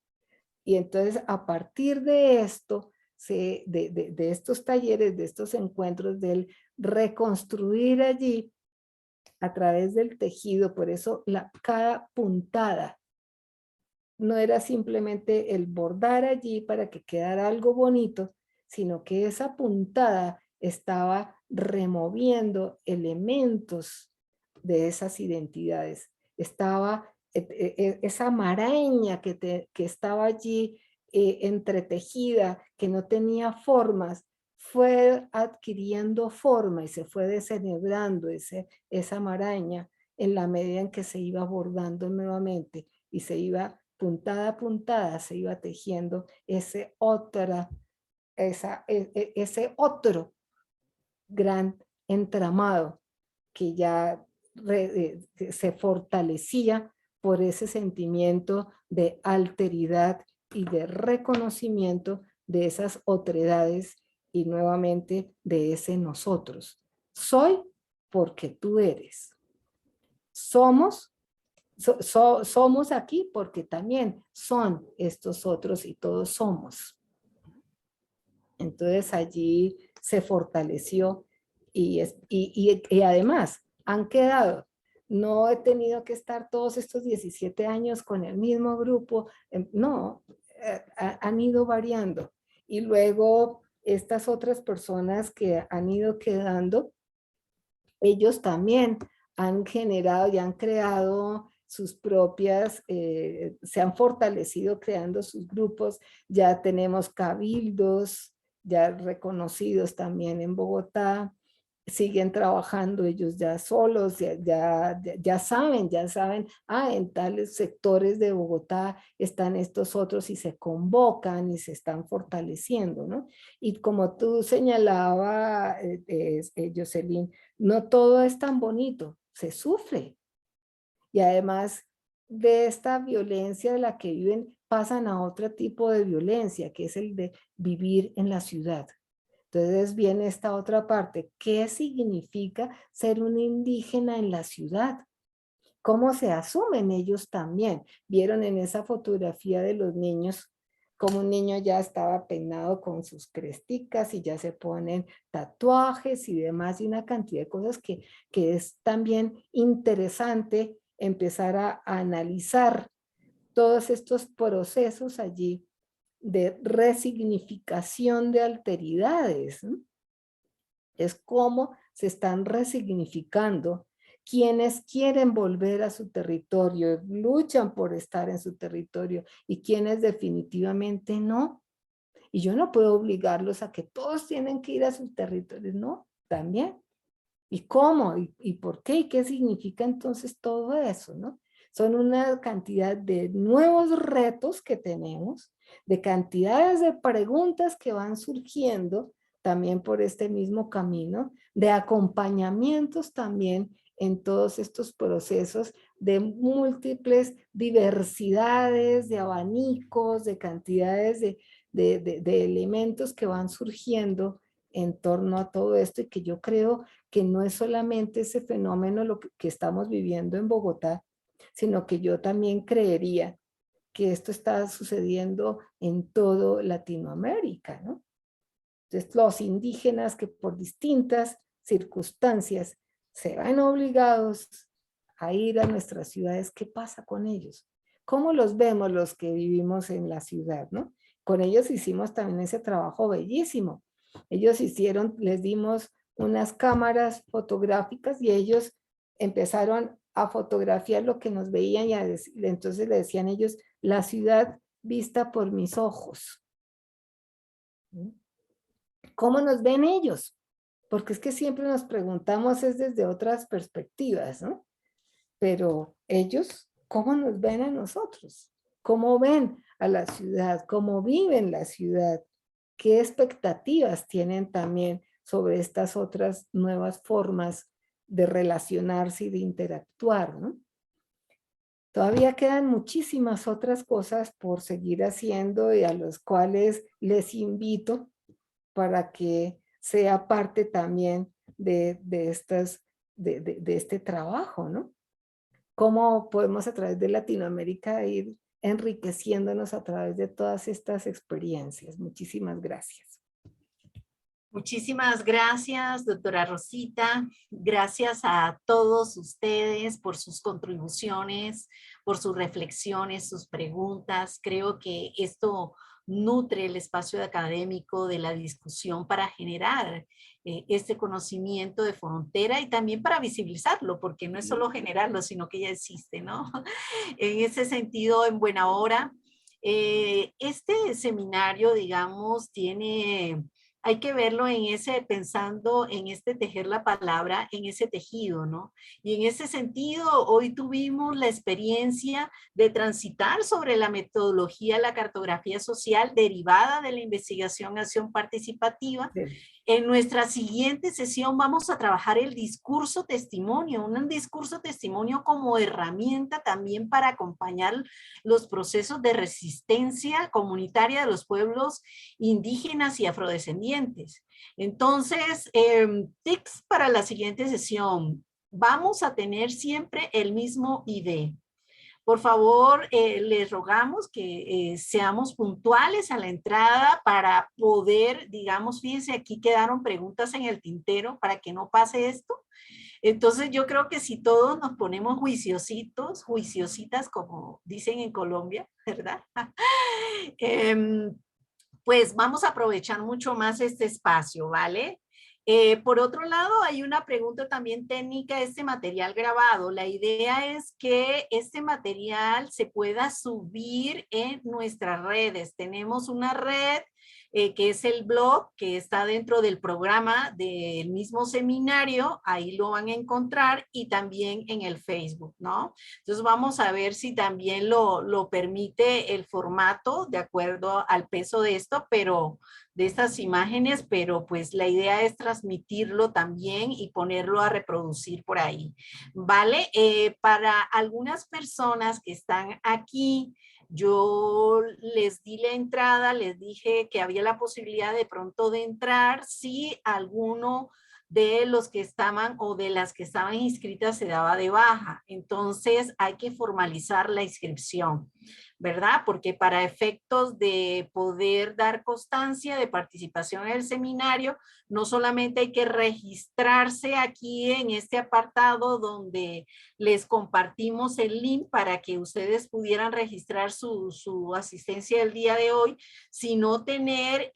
Y entonces a partir de esto, de estos talleres, de estos encuentros, del reconstruir allí a través del tejido, por eso cada puntada no era simplemente el bordar allí para que quedara algo bonito, sino que esa puntada estaba removiendo elementos de esas identidades. Estaba esa maraña que estaba allí entretejida, que no tenía formas, fue adquiriendo forma y se fue descerebrando esa maraña en la medida en que se iba bordando nuevamente y se iba puntada a puntada, se iba tejiendo ese otro gran entramado que ya se fortalecía por ese sentimiento de alteridad y de reconocimiento de esas otredades y nuevamente de ese nosotros. Soy porque tú eres. Somos aquí porque también son estos otros y todos somos. Entonces allí se fortaleció y además han quedado. No he tenido que estar todos estos 17 años con el mismo grupo. No, han ido variando. Y luego estas otras personas que han ido quedando, ellos también han generado y han creado sus propias, se han fortalecido creando sus grupos. Ya tenemos cabildos, ya reconocidos también en Bogotá, siguen trabajando ellos ya solos, ya saben, en tales sectores de Bogotá están estos otros y se convocan y se están fortaleciendo, ¿no? Y como tú señalaba, Jocelyn, no todo es tan bonito, se sufre. Y además de esta violencia de la que viven, pasan a otro tipo de violencia, que es el de vivir en la ciudad. Entonces viene esta otra parte. ¿Qué significa ser un indígena en la ciudad? ¿Cómo se asumen ellos también? Vieron en esa fotografía de los niños como un niño ya estaba peinado con sus cresticas y ya se ponen tatuajes y demás, y una cantidad de cosas que es también interesante empezar a analizar todos estos procesos allí de resignificación de alteridades, ¿no? Es cómo se están resignificando. Quienes quieren volver a su territorio, luchan por estar en su territorio, y quienes definitivamente no. Y yo no puedo obligarlos a que todos tienen que ir a sus territorios, no, también. ¿Y cómo? ¿Y por qué? ¿Y qué significa entonces todo eso, no? Son una cantidad de nuevos retos que tenemos, de cantidades de preguntas que van surgiendo también por este mismo camino, de acompañamientos también en todos estos procesos, de múltiples diversidades, de abanicos, de cantidades de elementos que van surgiendo en torno a todo esto, y que yo creo que no es solamente ese fenómeno lo que estamos viviendo en Bogotá, sino que yo también creería que esto está sucediendo en todo Latinoamérica, ¿no? Entonces, los indígenas que por distintas circunstancias se van obligados a ir a nuestras ciudades, ¿qué pasa con ellos? ¿Cómo los vemos los que vivimos en la ciudad, no? Con ellos hicimos también ese trabajo bellísimo Ellos les dimos unas cámaras fotográficas y ellos empezaron a fotografiar lo que nos veían y entonces le decían ellos, la ciudad vista por mis ojos. ¿Cómo nos ven ellos? Porque es que siempre nos preguntamos es desde otras perspectivas, ¿no? Pero ellos, ¿cómo nos ven a nosotros? ¿Cómo ven a la ciudad? ¿Cómo viven la ciudad? ¿Qué expectativas tienen también sobre estas otras nuevas formas de relacionarse y de interactuar, ¿no? Todavía quedan muchísimas otras cosas por seguir haciendo y a los cuales les invito para que sea parte también de este trabajo, ¿no? Cómo podemos a través de Latinoamérica ir enriqueciéndonos a través de todas estas experiencias. Muchísimas gracias. Muchísimas gracias, doctora Rosita. Gracias a todos ustedes por sus contribuciones, por sus reflexiones, sus preguntas. Creo que esto nutre el espacio académico de la discusión para generar este conocimiento de frontera y también para visibilizarlo, porque no es solo generarlo, sino que ya existe, ¿no? En ese sentido, en buena hora, este seminario, digamos, hay que verlo pensando en este tejer la palabra, en ese tejido, ¿no? Y en ese sentido, hoy tuvimos la experiencia de transitar sobre la metodología, la cartografía social derivada de la investigación acción participativa. Sí. En nuestra siguiente sesión vamos a trabajar el discurso testimonio, un discurso testimonio como herramienta también para acompañar los procesos de resistencia comunitaria de los pueblos indígenas y afrodescendientes. Entonces, tips para la siguiente sesión. Vamos a tener siempre el mismo ID. Por favor, les rogamos que seamos puntuales a la entrada para poder, digamos, fíjense, aquí quedaron preguntas en el tintero para que no pase esto. Entonces yo creo que si todos nos ponemos juiciositos, juiciositas, como dicen en Colombia, ¿verdad? Pues vamos a aprovechar mucho más este espacio, ¿vale? Por otro lado, hay una pregunta también técnica de este material grabado. La idea es que este material se pueda subir en nuestras redes. Tenemos una red que es el blog, que está dentro del programa del mismo seminario, ahí lo van a encontrar, y también en el Facebook, ¿no? Entonces vamos a ver si también lo permite el formato de acuerdo al peso de esto, pero de estas imágenes, pero pues la idea es transmitirlo también y ponerlo a reproducir por ahí, ¿vale? Para algunas personas que están aquí, yo les di la entrada, les dije que había la posibilidad de pronto de entrar si alguno de los que estaban o de las que estaban inscritas se daba de baja. Entonces hay que formalizar la inscripción, ¿verdad? Porque para efectos de poder dar constancia de participación en el seminario, no solamente hay que registrarse aquí en este apartado donde les compartimos el link para que ustedes pudieran registrar su asistencia el día de hoy, sino tener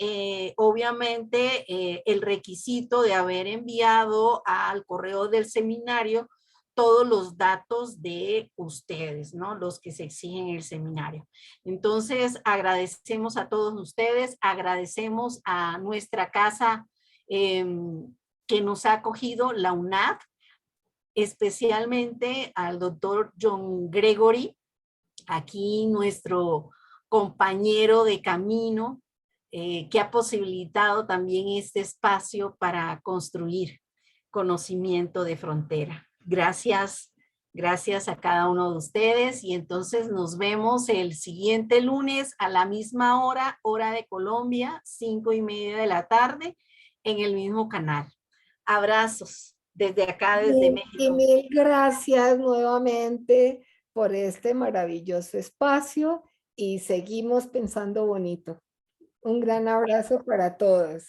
obviamente el requisito de haber enviado al correo del seminario todos los datos de ustedes, ¿no? Los que se exigen en el seminario. Entonces, agradecemos a todos ustedes, agradecemos a nuestra casa que nos ha acogido, la UNAD, especialmente al doctor John Gregory, aquí nuestro compañero de camino, que ha posibilitado también este espacio para construir conocimiento de frontera. Gracias, gracias a cada uno de ustedes, y entonces nos vemos el siguiente lunes a la misma hora, hora de Colombia, 5:30 de la tarde, en el mismo canal. Abrazos desde acá, desde México. Y mil gracias nuevamente por este maravilloso espacio y seguimos pensando bonito. Un gran abrazo para todos.